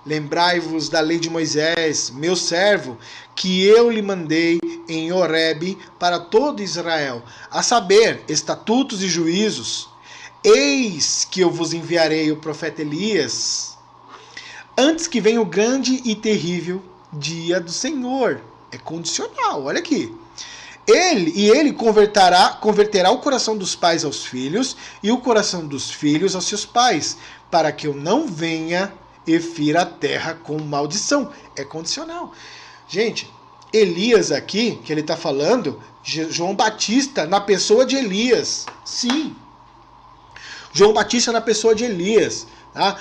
Lembrai-vos da lei de Moisés, meu servo, que eu lhe mandei em Horebe para todo Israel, a saber, estatutos e juízos. Eis que eu vos enviarei o profeta Elias, antes que venha o grande e terrível dia do Senhor. É condicional, olha aqui. Ele converterá o coração dos pais aos filhos e o coração dos filhos aos seus pais, para que eu não venha e fira a terra com maldição. É condicional. Gente, Elias aqui, que ele está falando, João Batista na pessoa de Elias. Sim. João Batista na pessoa de Elias. Tá?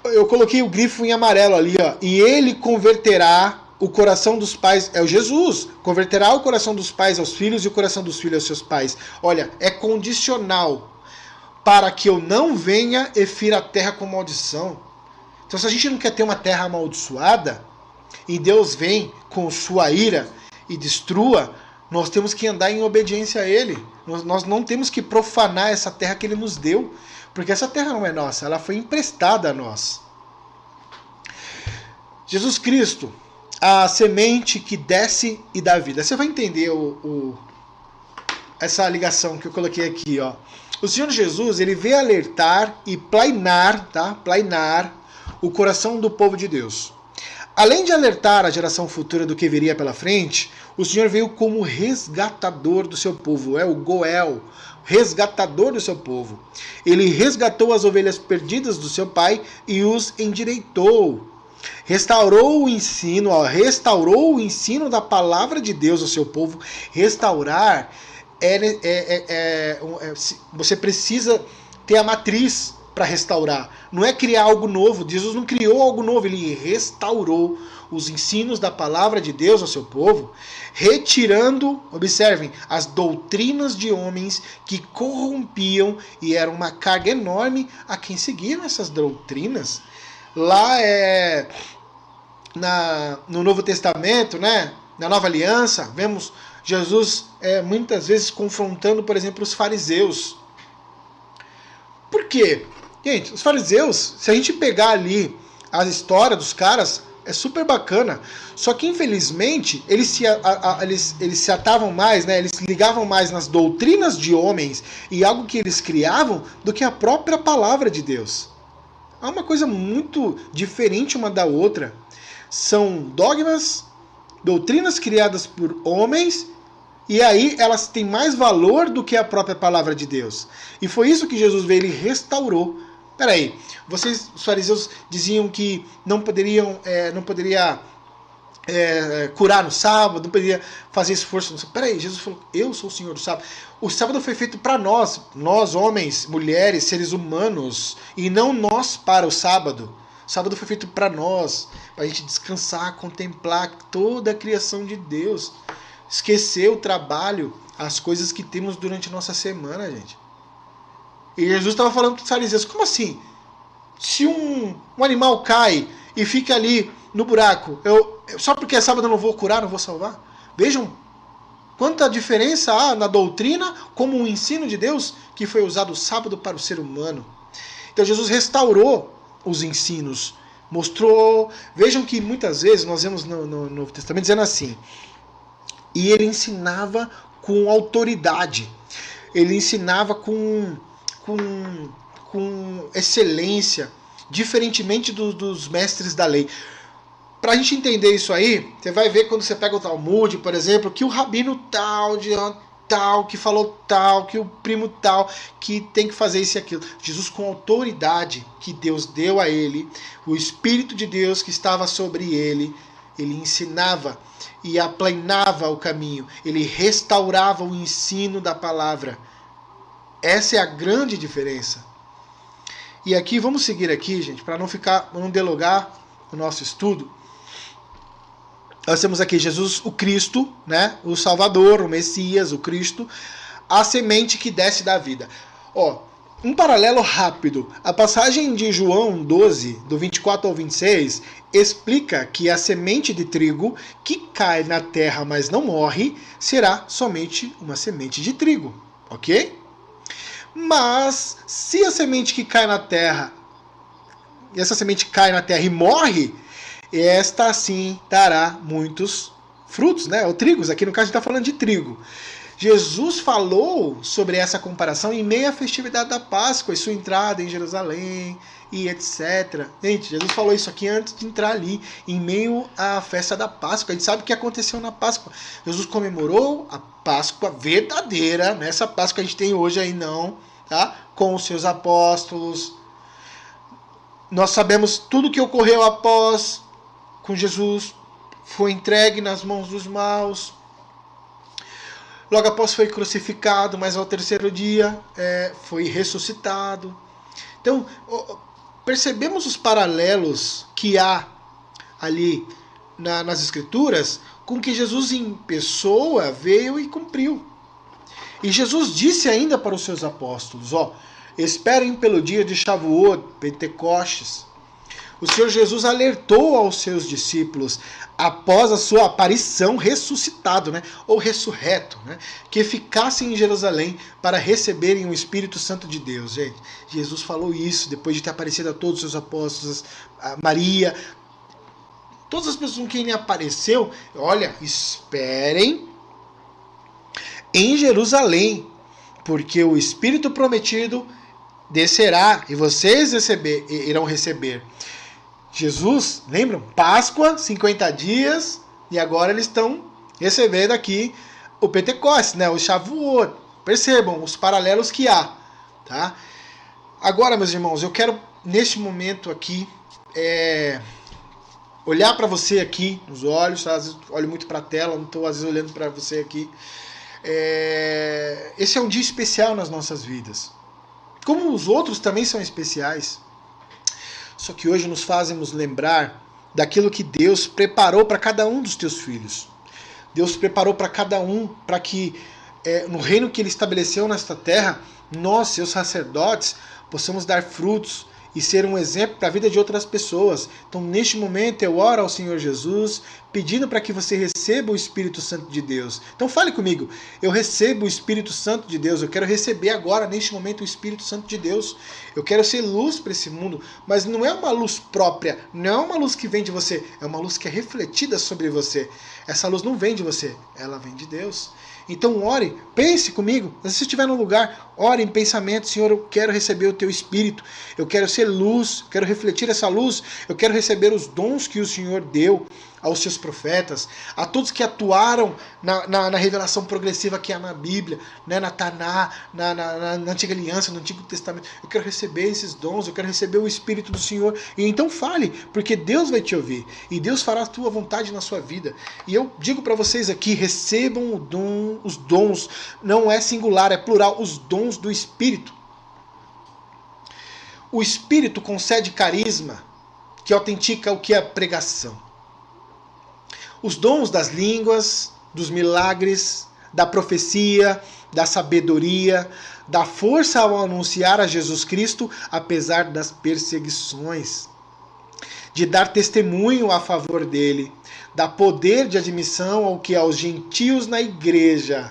Eu coloquei o grifo em amarelo ali, ó. E ele converterá o coração dos pais, é o Jesus, converterá o coração dos pais aos filhos e o coração dos filhos aos seus pais. Olha, é condicional. Para que eu não venha e fira a terra com maldição. Então, se a gente não quer ter uma terra amaldiçoada, e Deus vem com sua ira e destrua, nós temos que andar em obediência a Ele. Nós não temos que profanar essa terra que Ele nos deu, porque essa terra não é nossa, ela foi emprestada a nós. Jesus Cristo, a semente que desce e dá vida. Você vai entender essa ligação que eu coloquei aqui, ó. O Senhor Jesus, ele veio alertar e plainar, tá? Plainar o coração do povo de Deus. Além de alertar a geração futura do que viria pela frente, o Senhor veio como resgatador do seu povo, é o Goel, resgatador do seu povo. Ele resgatou as ovelhas perdidas do seu pai e os endireitou. Restaurou o ensino da palavra de Deus ao seu povo. Restaurar você precisa ter a matriz para restaurar. Não é criar algo novo. Jesus não criou algo novo, ele restaurou os ensinos da palavra de Deus ao seu povo, retirando, observem, as doutrinas de homens que corrompiam e eram uma carga enorme a quem seguiam essas doutrinas. Lá no Novo Testamento, né, na Nova Aliança, vemos Jesus muitas vezes confrontando, por exemplo, os fariseus. Por quê? Gente, os fariseus, se a gente pegar ali a história dos caras, é super bacana. Só que, infelizmente, eles se atavam mais, né? Eles se ligavam mais nas doutrinas de homens e algo que eles criavam do que a própria palavra de Deus. É uma coisa muito diferente uma da outra. São dogmas, doutrinas criadas por homens, e aí elas têm mais valor do que a própria palavra de Deus. E foi isso que Jesus veio e restaurou. Peraí, os fariseus diziam que não poderia curar no sábado, não poderia fazer esforço no sábado. Peraí, Jesus falou, eu sou o Senhor do sábado. O sábado foi feito para nós homens, mulheres, seres humanos, e não nós para o sábado. O sábado foi feito para nós, para a gente descansar, contemplar toda a criação de Deus, esquecer o trabalho, as coisas que temos durante a nossa semana, gente. E Jesus estava falando para os fariseus, como assim? Se um animal cai e fica ali no buraco, só porque é sábado eu não vou curar, não vou salvar? Vejam quanta diferença há na doutrina como um ensino de Deus que foi usado o sábado para o ser humano. Então Jesus restaurou os ensinos, mostrou... Vejam que muitas vezes nós vemos no Novo Testamento dizendo assim, e ele ensinava com autoridade, ele ensinava com excelência, diferentemente dos mestres da lei. Para a gente entender isso aí, você vai ver quando você pega o Talmud, por exemplo, que o rabino tal, que falou tal, que o primo tal, que tem que fazer isso e aquilo. Jesus, com a autoridade que Deus deu a ele, o Espírito de Deus que estava sobre ele ensinava e aplanava o caminho, ele restaurava o ensino da palavra. Essa é a grande diferença. E aqui, vamos seguir aqui, gente, para não delongar o nosso estudo. Nós temos aqui Jesus, o Cristo, né? O Salvador, o Messias, o Cristo, a semente que desce da vida. Um paralelo rápido. A passagem de João 12, do 24 ao 26, explica que a semente de trigo que cai na terra, mas não morre, será somente uma semente de trigo, ok? Mas se a semente que cai na terra, essa semente cai na terra e morre, esta sim dará muitos frutos, né? Ou trigos, aqui no caso a gente está falando de trigo. Jesus falou sobre essa comparação em meio à festividade da Páscoa e sua entrada em Jerusalém e etc. Gente, Jesus falou isso aqui antes de entrar ali, em meio à festa da Páscoa. A gente sabe o que aconteceu na Páscoa. Jesus comemorou a Páscoa verdadeira, nessa Páscoa que a gente tem hoje aí não, tá? Com os seus apóstolos. Nós sabemos tudo o que ocorreu após, com Jesus, foi entregue nas mãos dos maus. Logo após foi crucificado, mas ao terceiro dia foi ressuscitado. Então, percebemos os paralelos que há ali nas Escrituras com que Jesus em pessoa veio e cumpriu. E Jesus disse ainda para os seus apóstolos, esperem pelo dia de Shavuot, Pentecostes. O Senhor Jesus alertou aos seus discípulos, após a sua aparição ressuscitado, né, ou ressurreto, né, que ficassem em Jerusalém para receberem o Espírito Santo de Deus. Gente, Jesus falou isso depois de ter aparecido a todos os seus apóstolos, a Maria, todas as pessoas com quem ele apareceu. Olha, esperem em Jerusalém, porque o Espírito prometido descerá e vocês irão receber. Jesus, lembram? Páscoa, 50 dias, e agora eles estão recebendo aqui o Pentecostes, né? O Shavuot. Percebam os paralelos que há, tá? Agora, meus irmãos, eu quero, neste momento aqui, olhar para você aqui nos olhos, tá? Às vezes olho muito para a tela, não estou às vezes olhando para você aqui. Esse é um dia especial nas nossas vidas. Como os outros também são especiais. Só que hoje nos fazemos lembrar daquilo que Deus preparou para cada um dos teus filhos. Deus preparou para cada um, para que no reino que Ele estabeleceu nesta terra, nós, seus sacerdotes, possamos dar frutos e ser um exemplo para a vida de outras pessoas. Então, neste momento, eu oro ao Senhor Jesus, pedindo para que você receba o Espírito Santo de Deus. Então, fale comigo. Eu recebo o Espírito Santo de Deus. Eu quero receber agora, neste momento, o Espírito Santo de Deus. Eu quero ser luz para esse mundo, mas não é uma luz própria, não é uma luz que vem de você, é uma luz que é refletida sobre você. Essa luz não vem de você, ela vem de Deus. Então ore, pense comigo, se você estiver no lugar, ore em pensamento, Senhor, eu quero receber o Teu Espírito, eu quero ser luz, eu quero refletir essa luz, eu quero receber os dons que o Senhor deu, aos seus profetas, a todos que atuaram na revelação progressiva que há na Bíblia, né, na Taná, na Antiga Aliança, no Antigo Testamento. Eu quero receber esses dons, eu quero receber o Espírito do Senhor. E então fale, porque Deus vai te ouvir. E Deus fará a tua vontade na sua vida. E eu digo para vocês aqui, recebam os dons, não é singular, é plural, os dons do Espírito. O Espírito concede carisma, que autentica o que é a pregação. Os dons das línguas, dos milagres, da profecia, da sabedoria, da força ao anunciar a Jesus Cristo, apesar das perseguições, de dar testemunho a favor dele, dá poder de admissão ao que aos gentios na igreja.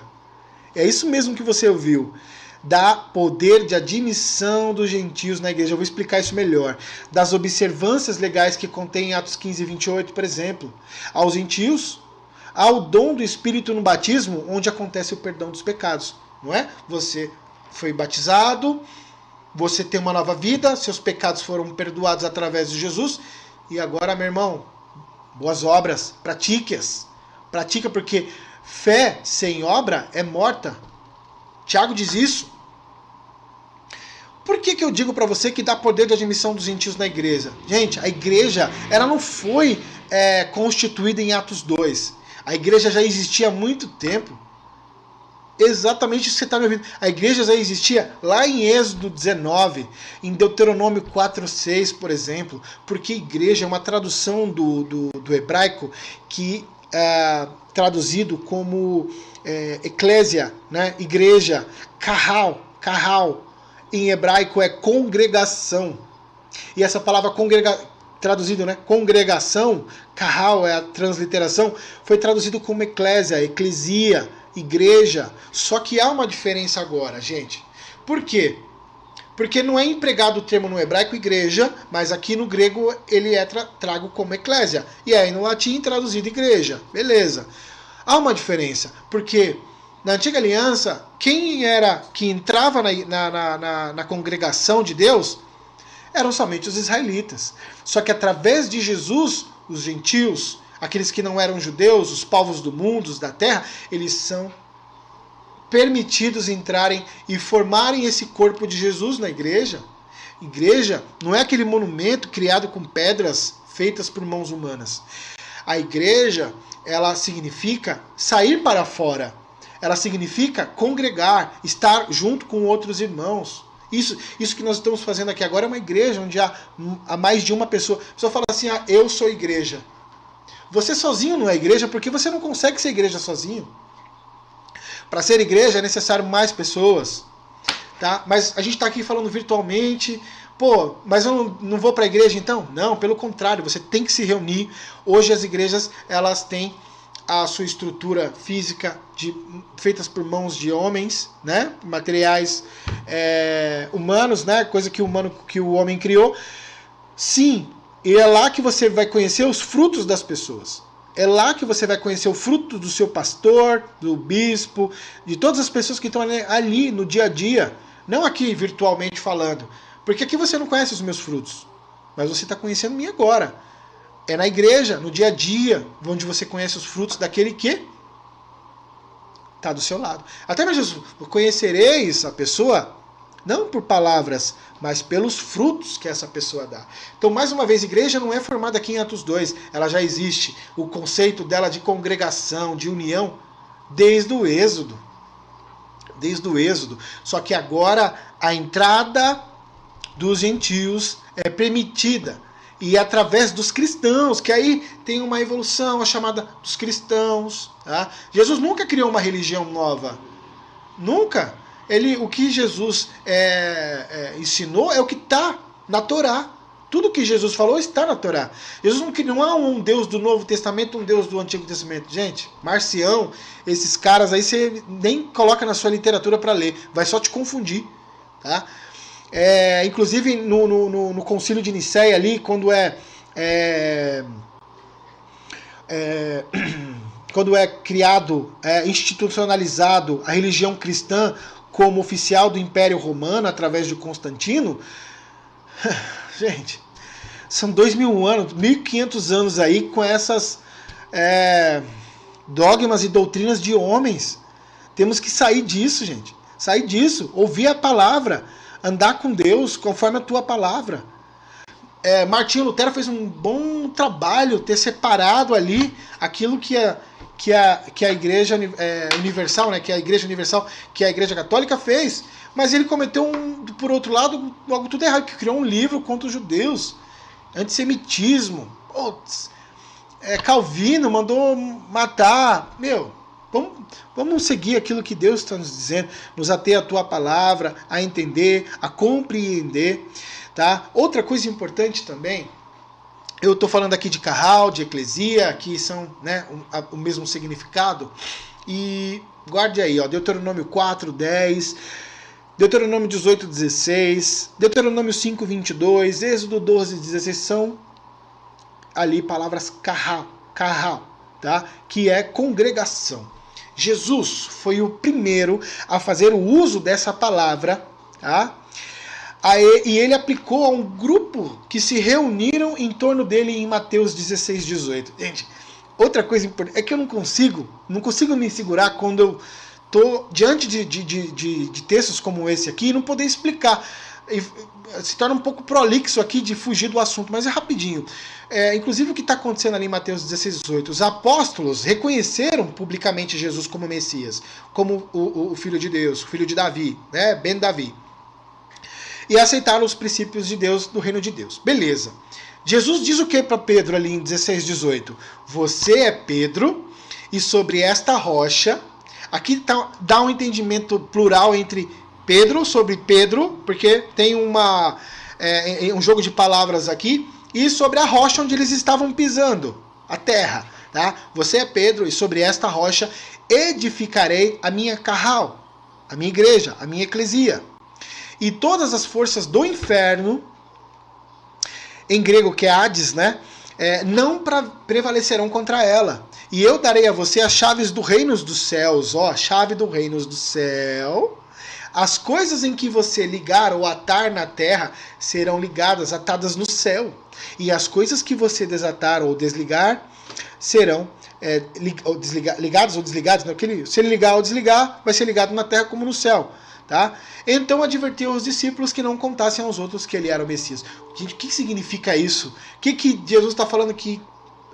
É isso mesmo que você ouviu. Dá poder de admissão dos gentios na igreja. Eu vou explicar isso melhor. Das observâncias legais que contém Atos 15 e 28, por exemplo. Aos gentios, ao dom do Espírito no batismo, onde acontece o perdão dos pecados. Não é? Você foi batizado, você tem uma nova vida, seus pecados foram perdoados através de Jesus. E agora, meu irmão, boas obras, pratique-as. Pratica, porque fé sem obra é morta. Tiago diz isso. Por que eu digo para você que dá poder de admissão dos gentios na igreja? Gente, a igreja ela não foi constituída em Atos 2. A igreja já existia há muito tempo. Exatamente isso que você está me ouvindo. A igreja já existia lá em Êxodo 19, em Deuteronômio 4:6, por exemplo. Porque igreja é uma tradução do hebraico que traduzido como eclésia, né? Igreja, kahal, em hebraico é congregação. E essa palavra traduzido, né? Congregação, kahal é a transliteração, foi traduzido como eclésia, eclesia, igreja. Só que há uma diferença agora, gente. Por quê? Porque não é empregado o termo no hebraico igreja, mas aqui no grego ele é trago como eclésia. E aí no latim traduzido igreja. Beleza. Há uma diferença, porque na Antiga Aliança, quem era que entrava na congregação de Deus eram somente os israelitas. Só que através de Jesus, os gentios, aqueles que não eram judeus, os povos do mundo, os da terra, eles são permitidos entrarem e formarem esse corpo de Jesus na igreja. Igreja não é aquele monumento criado com pedras feitas por mãos humanas. A igreja, ela significa sair para fora. Ela significa congregar, estar junto com outros irmãos. Isso que nós estamos fazendo aqui agora é uma igreja onde há mais de uma pessoa. A pessoa fala assim, eu sou igreja. Você sozinho não é igreja porque você não consegue ser igreja sozinho. Para ser igreja é necessário mais pessoas. Tá? Mas a gente está aqui falando virtualmente. Pô, mas eu não vou para a igreja então? Não, pelo contrário, você tem que se reunir. Hoje as igrejas elas têm a sua estrutura física feitas por mãos de homens, né? Materiais humanos, né? Coisa que o homem criou. Sim, e é lá que você vai conhecer os frutos das pessoas. É lá que você vai conhecer o fruto do seu pastor, do bispo, de todas as pessoas que estão ali no dia a dia. Não aqui virtualmente falando. Porque aqui você não conhece os meus frutos. Mas você está conhecendo mim agora. É na igreja, no dia a dia, onde você conhece os frutos daquele que está do seu lado. Até mesmo Jesus, conhecereis a pessoa, não por palavras, mas pelos frutos que essa pessoa dá. Então, mais uma vez, a igreja não é formada aqui em Atos 2, ela já existe. O conceito dela de congregação, de união, desde o Êxodo. Desde o Êxodo. Só que agora a entrada dos gentios é permitida. E através dos cristãos, que aí tem uma evolução, a chamada dos cristãos. Tá? Jesus nunca criou uma religião nova. Nunca. O que Jesus ensinou é o que está na Torá. Tudo que Jesus falou está na Torá. Jesus não há um Deus do Novo Testamento, um Deus do Antigo Testamento. Gente, Marcião, esses caras aí você nem coloca na sua literatura para ler. Vai só te confundir. Tá? Inclusive no Concílio de Nicéia ali, quando quando é criado, institucionalizado a religião cristã como oficial do Império Romano através de Constantino, gente, são 2.000 anos, 1.500 anos aí com essas dogmas e doutrinas de homens. Temos que sair disso, gente. Sair disso, ouvir a palavra, andar com Deus conforme a tua palavra. Martinho Lutero fez um bom trabalho ter separado ali aquilo que a Igreja Universal, né, que a Igreja Universal, que a Igreja Católica fez, mas ele cometeu por outro lado, algo tudo errado, que criou um livro contra os judeus, antissemitismo. Calvino mandou matar. Vamos seguir aquilo que Deus está nos dizendo, nos ater à tua palavra, a entender, a compreender. Tá? Outra coisa importante também, eu estou falando aqui de carral, de eclesia, que são, né, o mesmo significado. E guarde aí, ó, Deuteronômio 4:10, Deuteronômio 18:16, Deuteronômio 5:22, Êxodo 12:16, são ali palavras carral, tá? Que é congregação. Jesus foi o primeiro a fazer o uso dessa palavra, tá? E ele aplicou a um grupo que se reuniram em torno dele em Mateus 16:18. Gente, outra coisa importante é que eu não consigo me segurar quando eu estou diante de textos como esse aqui e não poder explicar. Se torna um pouco prolixo aqui de fugir do assunto, mas é rapidinho. Inclusive o que está acontecendo ali em Mateus 16:18. Os apóstolos reconheceram publicamente Jesus como Messias, como o Filho de Deus, o Filho de Davi, né? Ben Davi. E aceitaram os princípios de Deus, do reino de Deus. Beleza. Jesus diz o que para Pedro ali em 16:18? Você é Pedro, e sobre esta rocha... Aqui dá um entendimento plural entre Pedro, sobre Pedro, porque tem um jogo de palavras aqui, e sobre a rocha onde eles estavam pisando, a terra. Tá? Você é Pedro, e sobre esta rocha edificarei a minha carral, a minha igreja, a minha eclesia. E todas as forças do inferno, em grego que é Hades, né, não prevalecerão contra ela. E eu darei a você as chaves do reino dos céus. Ó, chave do reino do céu. As coisas em que você ligar ou atar na terra serão ligadas, atadas no céu. E as coisas que você desatar ou desligar serão ligadas ou desligadas. Né? Se ele ligar ou desligar, vai ser ligado na terra como no céu. Tá? Então advertiu os discípulos que não contassem aos outros que ele era o Messias. Gente, o que significa isso? O que Jesus está falando que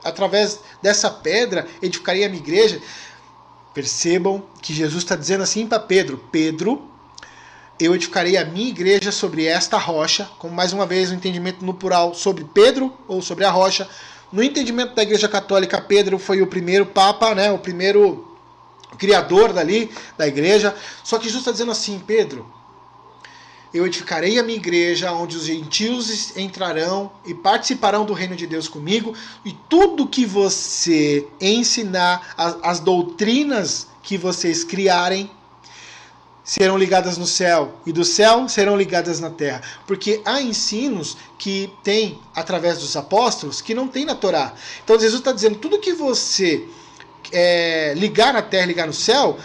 através dessa pedra edificaria a minha igreja? Percebam que Jesus está dizendo assim para Pedro: Pedro, eu edificarei a minha igreja sobre esta rocha. Como mais uma vez o entendimento no plural sobre Pedro ou sobre a rocha. No entendimento da Igreja Católica, Pedro foi o primeiro papa, né, o primeiro criador da igreja. Só que Jesus está dizendo assim: Pedro, eu edificarei a minha igreja, onde os gentios entrarão e participarão do reino de Deus comigo, e tudo que você ensinar, as doutrinas que vocês criarem, serão ligadas no céu, e do céu serão ligadas na terra. Porque há ensinos que tem através dos apóstolos que não tem na Torá. Então Jesus está dizendo: tudo que você ligar na terra, ligar no céu,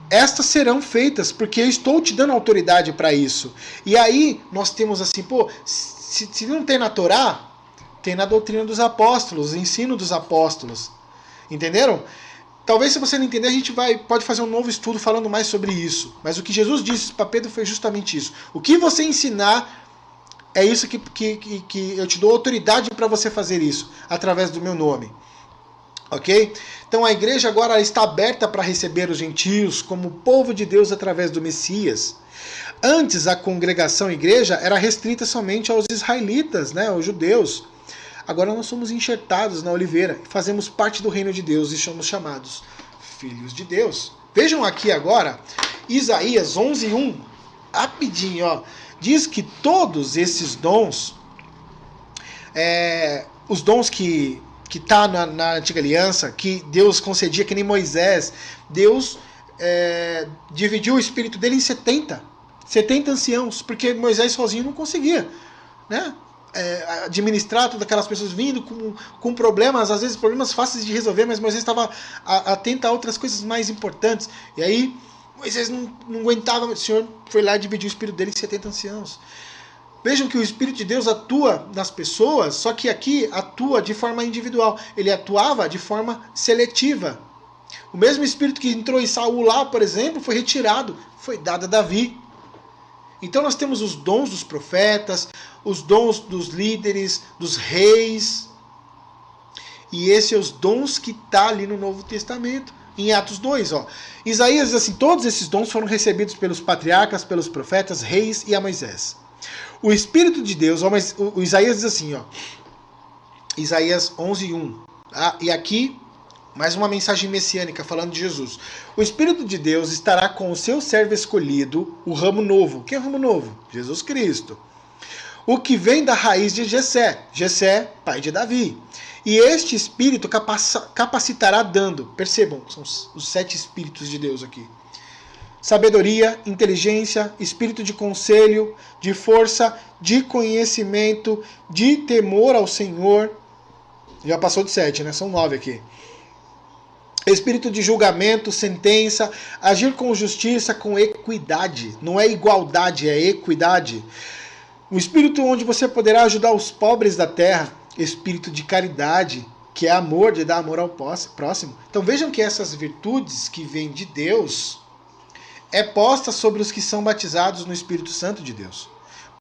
estas serão feitas, porque eu estou te dando autoridade para isso. E aí nós temos assim, se não tem na Torá, tem na doutrina dos apóstolos, o ensino dos apóstolos. Entenderam? Talvez, se você não entender, a gente pode fazer um novo estudo falando mais sobre isso. Mas o que Jesus disse para Pedro foi justamente isso. O que você ensinar, é isso que eu te dou autoridade para você fazer isso, através do meu nome. Ok? Então a igreja agora está aberta para receber os gentios como povo de Deus através do Messias. Antes a congregação igreja era restrita somente aos israelitas, né, aos judeus. Agora nós somos enxertados na oliveira, fazemos parte do reino de Deus e somos chamados filhos de Deus. Vejam aqui agora, Isaías 11:1, rapidinho, ó, diz que todos esses dons, os dons que está na antiga aliança, que Deus concedia, que nem Moisés, Deus dividiu o espírito dele em 70 anciãos, porque Moisés sozinho não conseguia, né? Administrar todas aquelas pessoas vindo com problemas, às vezes problemas fáceis de resolver, mas Moisés estava atento a outras coisas mais importantes. E aí Moisés não aguentava, o Senhor foi lá e dividiu o espírito dele em 70 anciãos. Vejam que o Espírito de Deus atua nas pessoas, só que aqui atua de forma individual. Ele atuava de forma seletiva. O mesmo Espírito que entrou em Saul lá, por exemplo, foi retirado, foi dado a Davi. Então nós temos os dons dos profetas, os dons dos líderes, dos reis. E esses são os dons que está ali no Novo Testamento. Em Atos 2, ó. Isaías diz assim, todos esses dons foram recebidos pelos patriarcas, pelos profetas, reis e a Moisés. O Espírito de Deus, ó, mas o Isaías diz assim, ó. Isaías 11:1. E aqui, mais uma mensagem messiânica falando de Jesus. O Espírito de Deus estará com o seu servo escolhido, o ramo novo. Quem é o ramo novo? Jesus Cristo. O que vem da raiz de Jessé. Jessé, pai de Davi. E este Espírito capacitará dando. Percebam, são os 7 Espíritos de Deus aqui. Sabedoria, inteligência, espírito de conselho, de força, de conhecimento, de temor ao Senhor. Já passou de 7, né? São 9 aqui. Espírito de julgamento, sentença, agir com justiça, com equidade. Não é igualdade, é equidade. Um espírito onde você poderá ajudar os pobres da terra. Espírito de caridade, que é amor, de dar amor ao próximo. Então vejam que essas virtudes que vêm de Deus é posta sobre os que são batizados no Espírito Santo de Deus.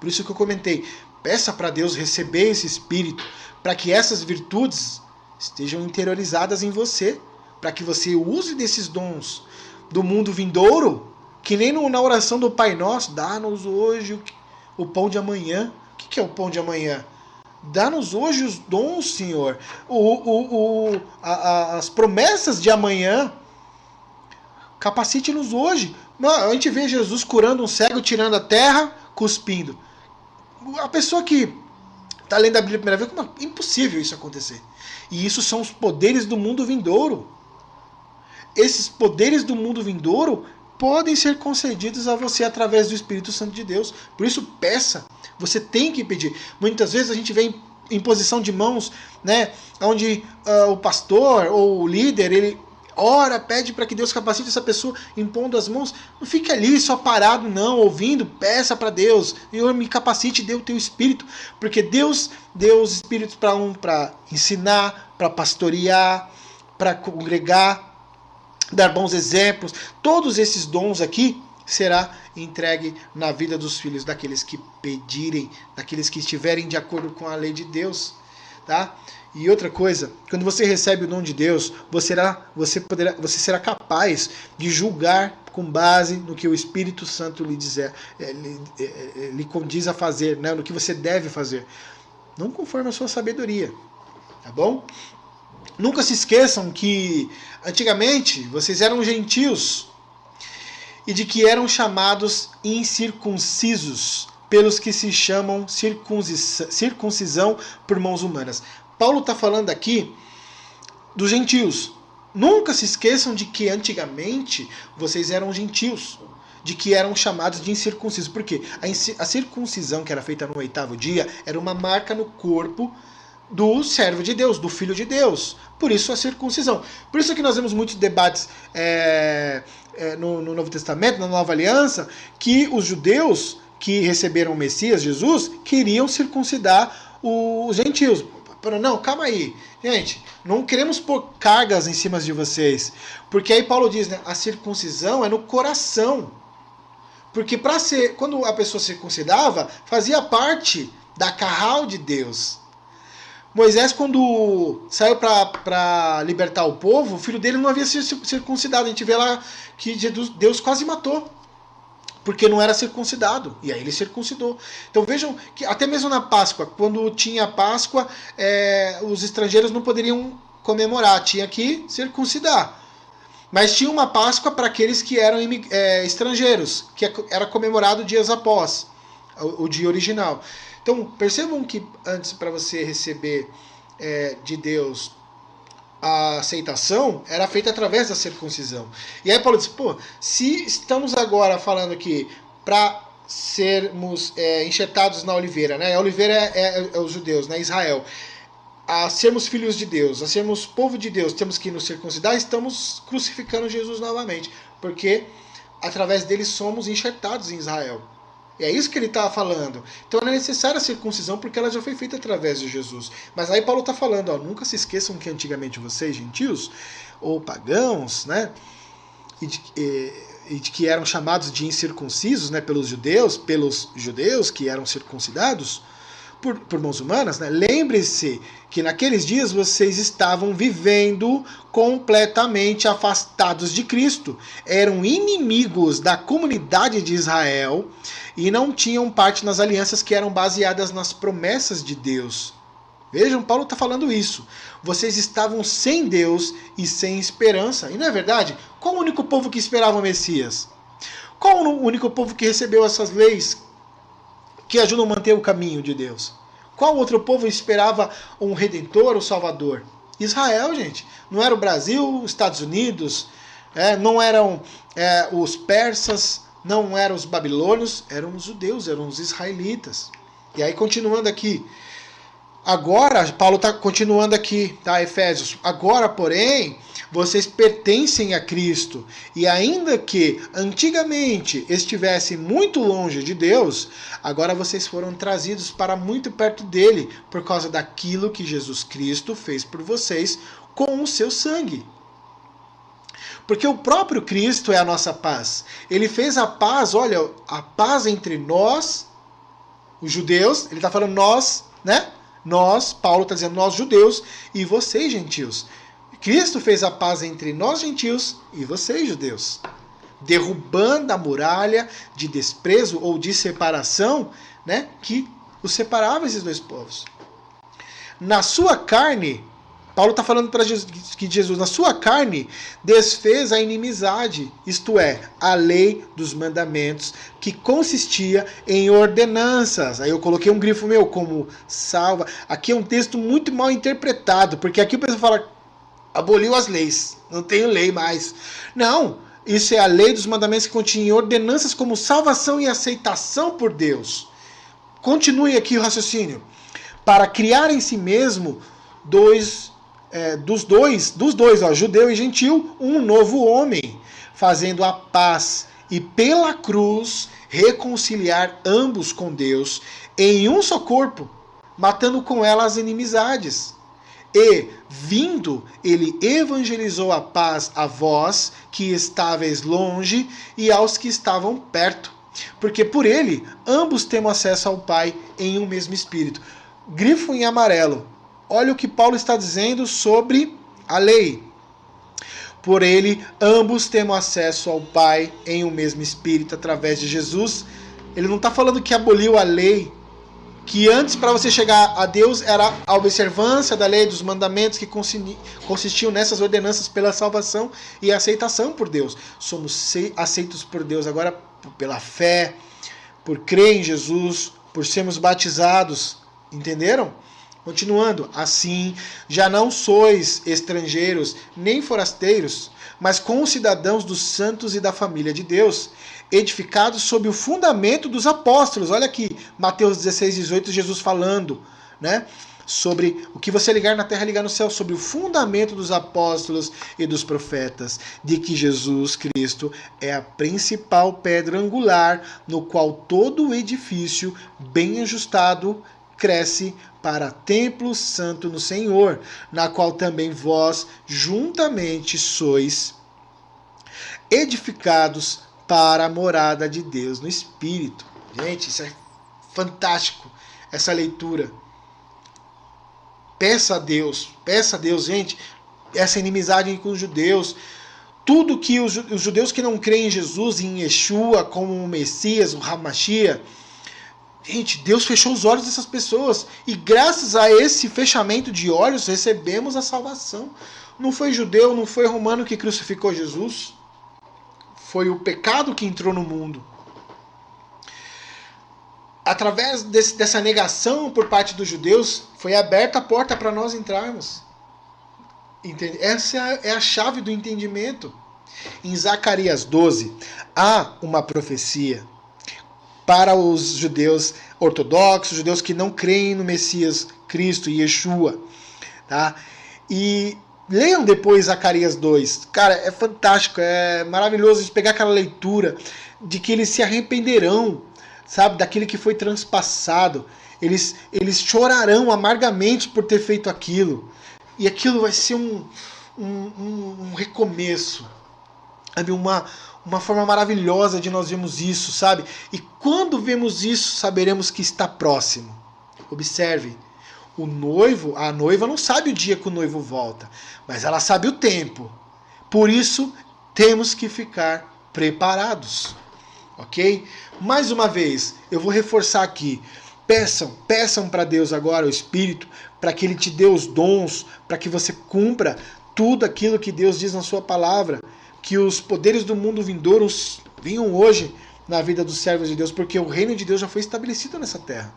Por isso que eu comentei, peça para Deus receber esse Espírito, para que essas virtudes estejam interiorizadas em você, para que você use desses dons do mundo vindouro, que nem na oração do Pai Nosso, dá-nos hoje o pão de amanhã. O que é o pão de amanhã? Dá-nos hoje os dons, Senhor. As promessas de amanhã. Capacite-nos hoje. A gente vê Jesus curando um cego, tirando a terra, cuspindo. A pessoa que está lendo a Bíblia a primeira vez, é impossível isso acontecer. E isso são os poderes do mundo vindouro. Esses poderes do mundo vindouro podem ser concedidos a você através do Espírito Santo de Deus. Por isso, peça. Você tem que pedir. Muitas vezes a gente vem em posição de mãos, né, onde o pastor ou o líder, ele ora, pede para que Deus capacite essa pessoa, impondo as mãos. Não fique ali só parado, não, ouvindo. Peça para Deus. Senhor, me capacite, dê o teu Espírito. Porque Deus deu os Espíritos para ensinar, para pastorear, para congregar, dar bons exemplos. Todos esses dons aqui será entregue na vida dos filhos daqueles que pedirem, daqueles que estiverem de acordo com a lei de Deus, tá? E outra coisa, quando você recebe o dom de Deus, você será capaz de julgar com base no que o Espírito Santo lhe condiz a fazer, né? No que você deve fazer, não conforme a sua sabedoria, tá bom? Nunca se esqueçam que antigamente vocês eram gentios e de que eram chamados incircuncisos pelos que se chamam circuncisão por mãos humanas. Paulo está falando aqui dos gentios. Nunca se esqueçam de que antigamente vocês eram gentios, de que eram chamados de incircuncisos. Por quê? A circuncisão que era feita no 8º dia era uma marca no corpo do servo de Deus, do Filho de Deus. Por isso a circuncisão. Por isso que nós vemos muitos debates no Novo Testamento, na Nova Aliança, que os judeus que receberam o Messias, Jesus, queriam circuncidar os gentios. Não, calma aí. Gente, não queremos pôr cargas em cima de vocês. Porque aí Paulo diz, né, a circuncisão é no coração. Porque quando a pessoa circuncidava, fazia parte da carral de Deus. Moisés, quando saiu para libertar o povo, o filho dele não havia sido circuncidado. A gente vê lá que Deus quase matou, porque não era circuncidado. E aí ele circuncidou. Então vejam que até mesmo na Páscoa, quando tinha Páscoa, os estrangeiros não poderiam comemorar, tinha que circuncidar. Mas tinha uma Páscoa para aqueles que eram estrangeiros, que era comemorado dias após o dia original. Então, percebam que antes, para você receber de Deus a aceitação, era feita através da circuncisão. E aí Paulo diz, se estamos agora falando aqui para sermos enxertados na oliveira, né? A oliveira é os judeus, né? Israel. A sermos filhos de Deus, a sermos povo de Deus, temos que nos circuncidar, estamos crucificando Jesus novamente. Porque através dele somos enxertados em Israel. É isso que ele estava falando. Então não é necessária a circuncisão porque ela já foi feita através de Jesus. Mas aí Paulo está falando, ó, nunca se esqueçam que antigamente vocês, gentios, ou pagãos, né, e de que eram chamados de incircuncisos, né, pelos judeus que eram circuncidados por mãos humanas, né? Lembre-se que naqueles dias vocês estavam vivendo completamente afastados de Cristo. Eram inimigos da comunidade de Israel e não tinham parte nas alianças que eram baseadas nas promessas de Deus. Vejam, Paulo está falando isso. Vocês estavam sem Deus e sem esperança. E não é verdade? Qual o único povo que esperava o Messias? Qual o único povo que recebeu essas leis que ajudam a manter o caminho de Deus? Qual outro povo esperava um redentor, um salvador? Israel, gente. Não era o Brasil, os Estados Unidos, não eram os persas, não eram os babilônios, eram os judeus, eram os israelitas. E aí, continuando aqui, agora, Paulo está continuando aqui, tá, Efésios? Agora, porém, vocês pertencem a Cristo, e ainda que antigamente estivessem muito longe de Deus, agora vocês foram trazidos para muito perto dele, por causa daquilo que Jesus Cristo fez por vocês com o seu sangue. Porque o próprio Cristo é a nossa paz. Ele fez a paz, olha, a paz entre nós, os judeus, ele está falando nós, né? Nós, Paulo está dizendo nós judeus e vocês gentios. Cristo fez a paz entre nós gentios e vocês judeus, derrubando a muralha de desprezo ou de separação, né, que os separava esses dois povos. Na sua carne, Paulo está falando para que Jesus, na sua carne, desfez a inimizade, isto é, a lei dos mandamentos, que consistia em ordenanças. Aí eu coloquei um grifo meu como salva. Aqui é um texto muito mal interpretado, porque aqui o pessoal fala aboliu as leis, não tem lei mais. Não, isso é a lei dos mandamentos que continha ordenanças como salvação e aceitação por Deus. Continue aqui o raciocínio. Para criar em si mesmo dos dois, ó, judeu e gentil, um novo homem, fazendo a paz e pela cruz reconciliar ambos com Deus em um só corpo, matando com ela as inimizades. E, vindo, ele evangelizou a paz a vós que estáveis longe e aos que estavam perto. Porque por ele, ambos temos acesso ao Pai em um mesmo Espírito. Grifo em amarelo. Olha o que Paulo está dizendo sobre a lei. Por ele, ambos temos acesso ao Pai em um mesmo Espírito através de Jesus. Ele não está falando que aboliu a lei, que antes, para você chegar a Deus, era a observância da lei, dos mandamentos que consistiam nessas ordenanças pela salvação e aceitação por Deus. Somos aceitos por Deus agora pela fé, por crer em Jesus, por sermos batizados. Entenderam? Continuando, assim, já não sois estrangeiros nem forasteiros, mas concidadãos dos santos e da família de Deus, edificados sob o fundamento dos apóstolos. Olha aqui, Mateus 16, 18, Jesus falando, né? Sobre o que você ligar na terra, ligar no céu, sobre o fundamento dos apóstolos e dos profetas, de que Jesus Cristo é a principal pedra angular, no qual todo o edifício, bem ajustado, cresce para templo santo no Senhor, na qual também vós juntamente sois edificados para a morada de Deus no Espírito. Gente, isso é fantástico, essa leitura. Peça a Deus, gente, essa inimizade com os judeus, tudo que os judeus que não creem em Jesus, em Yeshua, como o Messias, o Hamashia, gente, Deus fechou os olhos dessas pessoas, e graças a esse fechamento de olhos, recebemos a salvação. Não foi judeu, não foi romano que crucificou Jesus, foi o pecado que entrou no mundo. Através dessa negação por parte dos judeus, foi aberta a porta para nós entrarmos. Entende? Essa é a chave do entendimento. Em Zacarias 12, há uma profecia para os judeus ortodoxos, judeus que não creem no Messias Cristo e Yeshua. Tá? E leiam depois Zacarias 2. Cara, é fantástico, é maravilhoso de pegar aquela leitura de que eles se arrependerão sabe, daquele que foi transpassado. Eles chorarão amargamente por ter feito aquilo. E aquilo vai ser um recomeço. Sabe? Uma forma maravilhosa de nós vermos isso, sabe? E quando vemos isso, saberemos que está próximo. Observe, a noiva não sabe o dia que o noivo volta, mas ela sabe o tempo. Por isso, temos que ficar preparados. Ok? Mais uma vez, eu vou reforçar aqui. Peçam para Deus agora o Espírito, para que Ele te dê os dons, para que você cumpra tudo aquilo que Deus diz na sua palavra. Que os poderes do mundo vindouros venham hoje na vida dos servos de Deus, porque o reino de Deus já foi estabelecido nessa terra.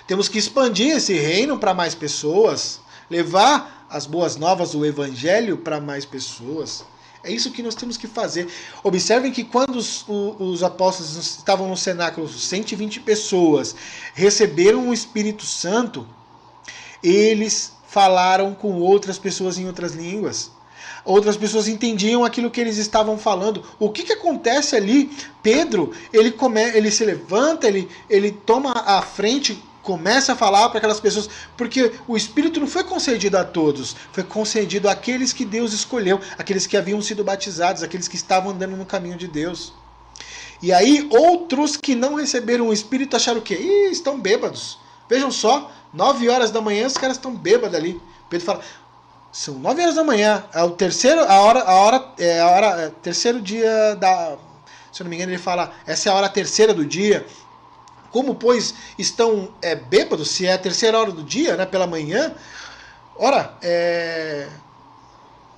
Temos que expandir esse reino para mais pessoas, levar as boas novas do Evangelho para mais pessoas. É isso que nós temos que fazer. Observem que quando os apóstolos estavam no cenáculo, 120 pessoas receberam o Espírito Santo, eles falaram com outras pessoas em outras línguas. Outras pessoas entendiam aquilo que eles estavam falando. O que acontece ali? Pedro, ele se levanta, ele toma a frente, começa a falar para aquelas pessoas, porque o Espírito não foi concedido a todos, foi concedido àqueles que Deus escolheu, aqueles que haviam sido batizados, aqueles que estavam andando no caminho de Deus. E aí outros que não receberam o Espírito acharam o quê? Estão bêbados. Vejam só, 9 horas da manhã os caras estão bêbados ali. Pedro fala, são 9 horas da manhã, é o terceiro, terceiro dia da, se eu não me engano ele fala, essa é a hora terceira do dia. Como, pois, estão bêbados, se é a terceira hora do dia, né, pela manhã? Ora,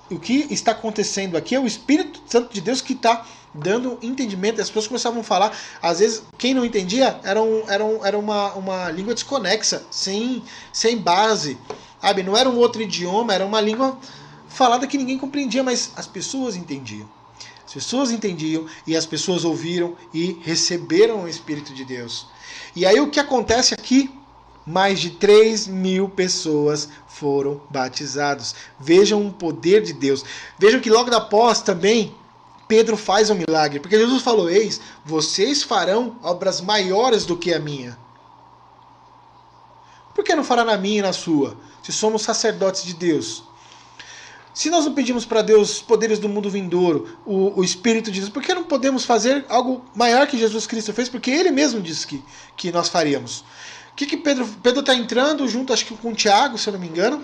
o que está acontecendo aqui é o Espírito Santo de Deus que está dando entendimento. As pessoas começavam a falar, às vezes, quem não entendia era uma língua desconexa, sem base. Sabe? Não era um outro idioma, era uma língua falada que ninguém compreendia, mas as pessoas entendiam. As pessoas entendiam e as pessoas ouviram e receberam o Espírito de Deus. E aí o que acontece aqui? Mais de 3.000 pessoas foram batizados. Vejam o poder de Deus. Vejam que logo após também Pedro faz um milagre. Porque Jesus falou, eis, vocês farão obras maiores do que a minha. Por que não fará na minha e na sua? Se somos sacerdotes de Deus. Se nós não pedimos para Deus os poderes do mundo vindouro, o Espírito de Deus, por que não podemos fazer algo maior que Jesus Cristo fez? Porque Ele mesmo disse que nós faríamos. O que Pedro está entrando junto, acho que com Tiago, se eu não me engano,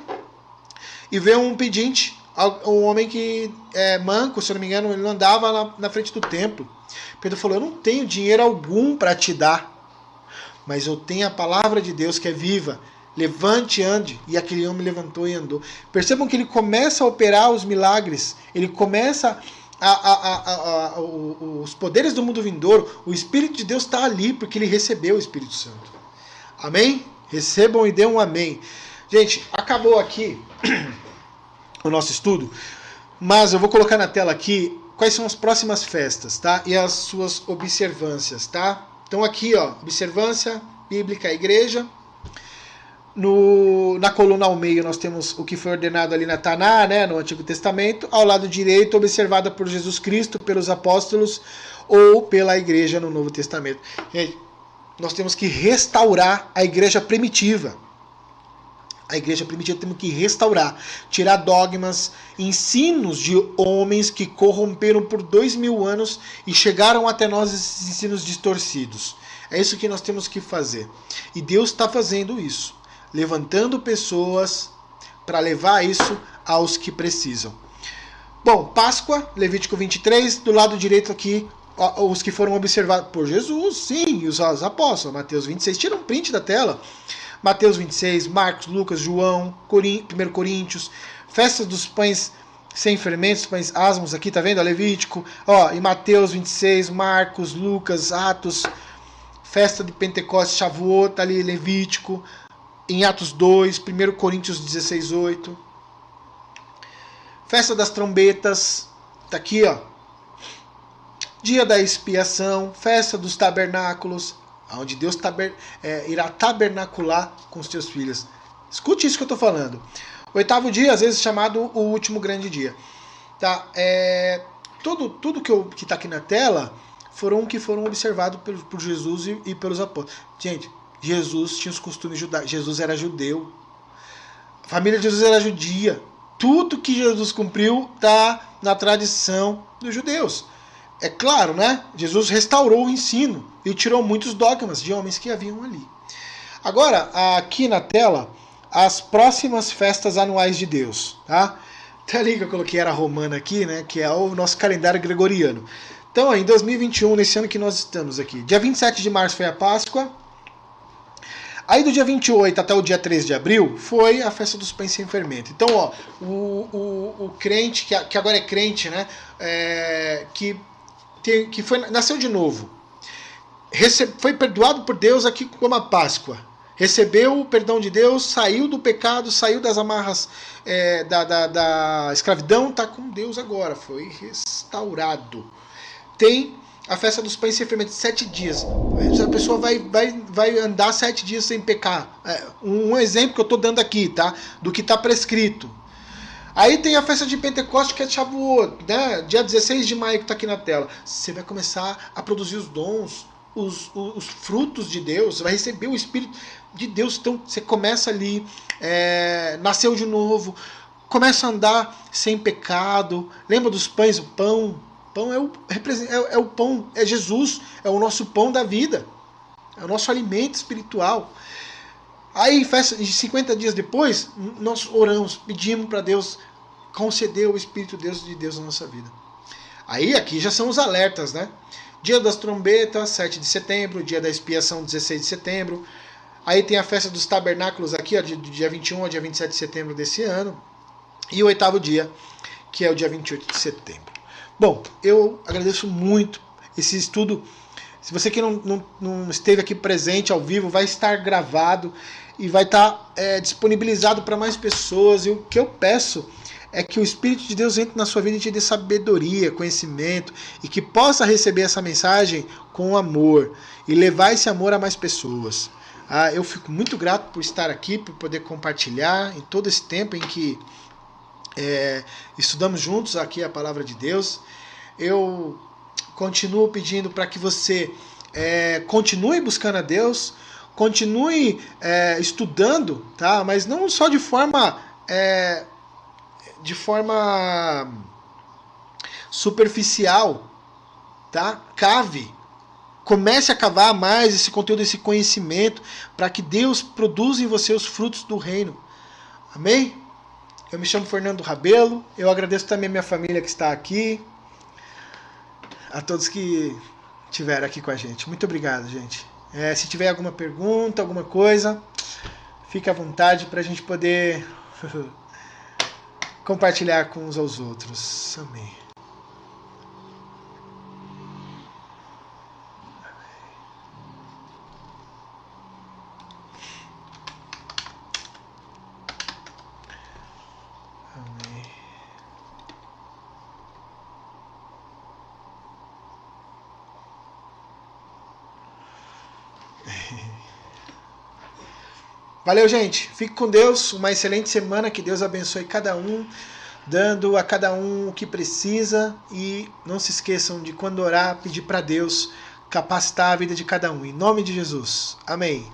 e vê um pedinte, um homem que é manco, se eu não me engano, ele não andava na frente do templo. Pedro falou, eu não tenho dinheiro algum para te dar, mas eu tenho a palavra de Deus que é viva. Levante e ande. E aquele homem levantou e andou. Percebam que ele começa a operar os milagres. Ele começa os poderes do mundo vindouro. O Espírito de Deus está ali porque ele recebeu o Espírito Santo. Amém? Recebam e dêem um amém. Gente, acabou aqui o nosso estudo. Mas eu vou colocar na tela aqui quais são as próximas festas, tá? E as suas observâncias, tá? Então aqui, ó, observância bíblica, igreja. Na coluna ao meio nós temos o que foi ordenado ali na Taná, né, no Antigo Testamento. Ao lado direito, observada por Jesus Cristo, pelos apóstolos ou pela igreja no Novo Testamento. Gente, nós temos que restaurar a igreja primitiva. A igreja primitiva temos que restaurar, tirar dogmas, ensinos de homens que corromperam por 2000 anos e chegaram até nós esses ensinos distorcidos. É isso que nós temos que fazer. E Deus está fazendo isso. Levantando pessoas para levar isso aos que precisam. Bom, Páscoa, Levítico 23, do lado direito aqui, os que foram observados por Jesus, sim, e os apóstolos, Mateus 26, tira um print da tela, Mateus 26, Marcos, Lucas, João, 1 Coríntios, festa dos pães sem fermentos, pães asmos aqui, tá vendo? Levítico, em Mateus 26, Marcos, Lucas, Atos, festa de Pentecostes, Shavuot, tá ali, Levítico, em Atos 2, 1 Coríntios 16, 8. Festa das trombetas, tá aqui, ó. Dia da expiação, festa dos tabernáculos, onde Deus irá tabernacular com os teus filhos. Escute isso que eu estou falando. O 8º dia, às vezes chamado o último grande dia. Tá? Tudo que está aqui na tela foram que foram observados por Jesus e pelos apóstolos. Gente, Jesus tinha os costumes judaicos, Jesus era judeu, a família de Jesus era judia. Tudo que Jesus cumpriu está na tradição dos judeus. É claro, né? Jesus restaurou o ensino e tirou muitos dogmas de homens que haviam ali. Agora, aqui na tela, as próximas festas anuais de Deus, tá? Até ali que eu coloquei era romana aqui, né? Que é o nosso calendário gregoriano. Então, em 2021, nesse ano que nós estamos aqui, dia 27 de março foi a Páscoa. Aí do dia 28 até o dia 3 de abril foi a festa dos pães sem fermento. Então, ó, o crente, que agora é crente, né? Que nasceu de novo, foi perdoado por Deus aqui como a Páscoa. Recebeu o perdão de Deus, saiu do pecado, saiu das amarras da escravidão, está com Deus agora, foi restaurado. Tem a festa dos pães sem fermento, 7 dias. A pessoa vai andar 7 dias sem pecar. Um exemplo que eu estou dando aqui, tá? Do que está prescrito. Aí tem a festa de Pentecostes, que é Shavuot, né? Dia 16 de maio, que está aqui na tela. Você vai começar a produzir os dons, os frutos de Deus, você vai receber o Espírito de Deus. Então você começa ali, nasceu de novo, começa a andar sem pecado. Lembra dos pães? O pão é o pão, é Jesus, é o nosso pão da vida, é o nosso alimento espiritual. Aí, festa de 50 dias depois, nós oramos, pedimos para Deus conceder o Espírito de Deus na nossa vida. Aí, aqui já são os alertas, né? Dia das trombetas, 7 de setembro, dia da expiação, 16 de setembro. Aí tem a festa dos tabernáculos aqui, ó, do dia 21 ao dia 27 de setembro desse ano. E o 8º dia, que é o dia 28 de setembro. Bom, eu agradeço muito esse estudo. Se você que não esteve aqui presente ao vivo, vai estar gravado e vai estar disponibilizado para mais pessoas. E o que eu peço é que o Espírito de Deus entre na sua vida e te dê sabedoria, conhecimento, e que possa receber essa mensagem com amor e levar esse amor a mais pessoas. Eu fico muito grato por estar aqui, por poder compartilhar em todo esse tempo em que estudamos juntos aqui a palavra de Deus. Eu continuo pedindo para que você continue buscando a Deus, continue estudando, tá? Mas não só de forma superficial, tá? Comece a cavar mais esse conteúdo, esse conhecimento, para que Deus produza em você os frutos do reino. Amém? Eu me chamo Fernando Rabelo, eu agradeço também a minha família que está aqui, a todos que estiveram aqui com a gente. Muito obrigado, gente. Se tiver alguma pergunta, alguma coisa, fique à vontade para a gente poder compartilhar com uns aos outros. Amém. Valeu, gente. Fique com Deus. Uma excelente semana. Que Deus abençoe cada um, dando a cada um o que precisa. E não se esqueçam de, quando orar, pedir para Deus capacitar a vida de cada um. Em nome de Jesus. Amém.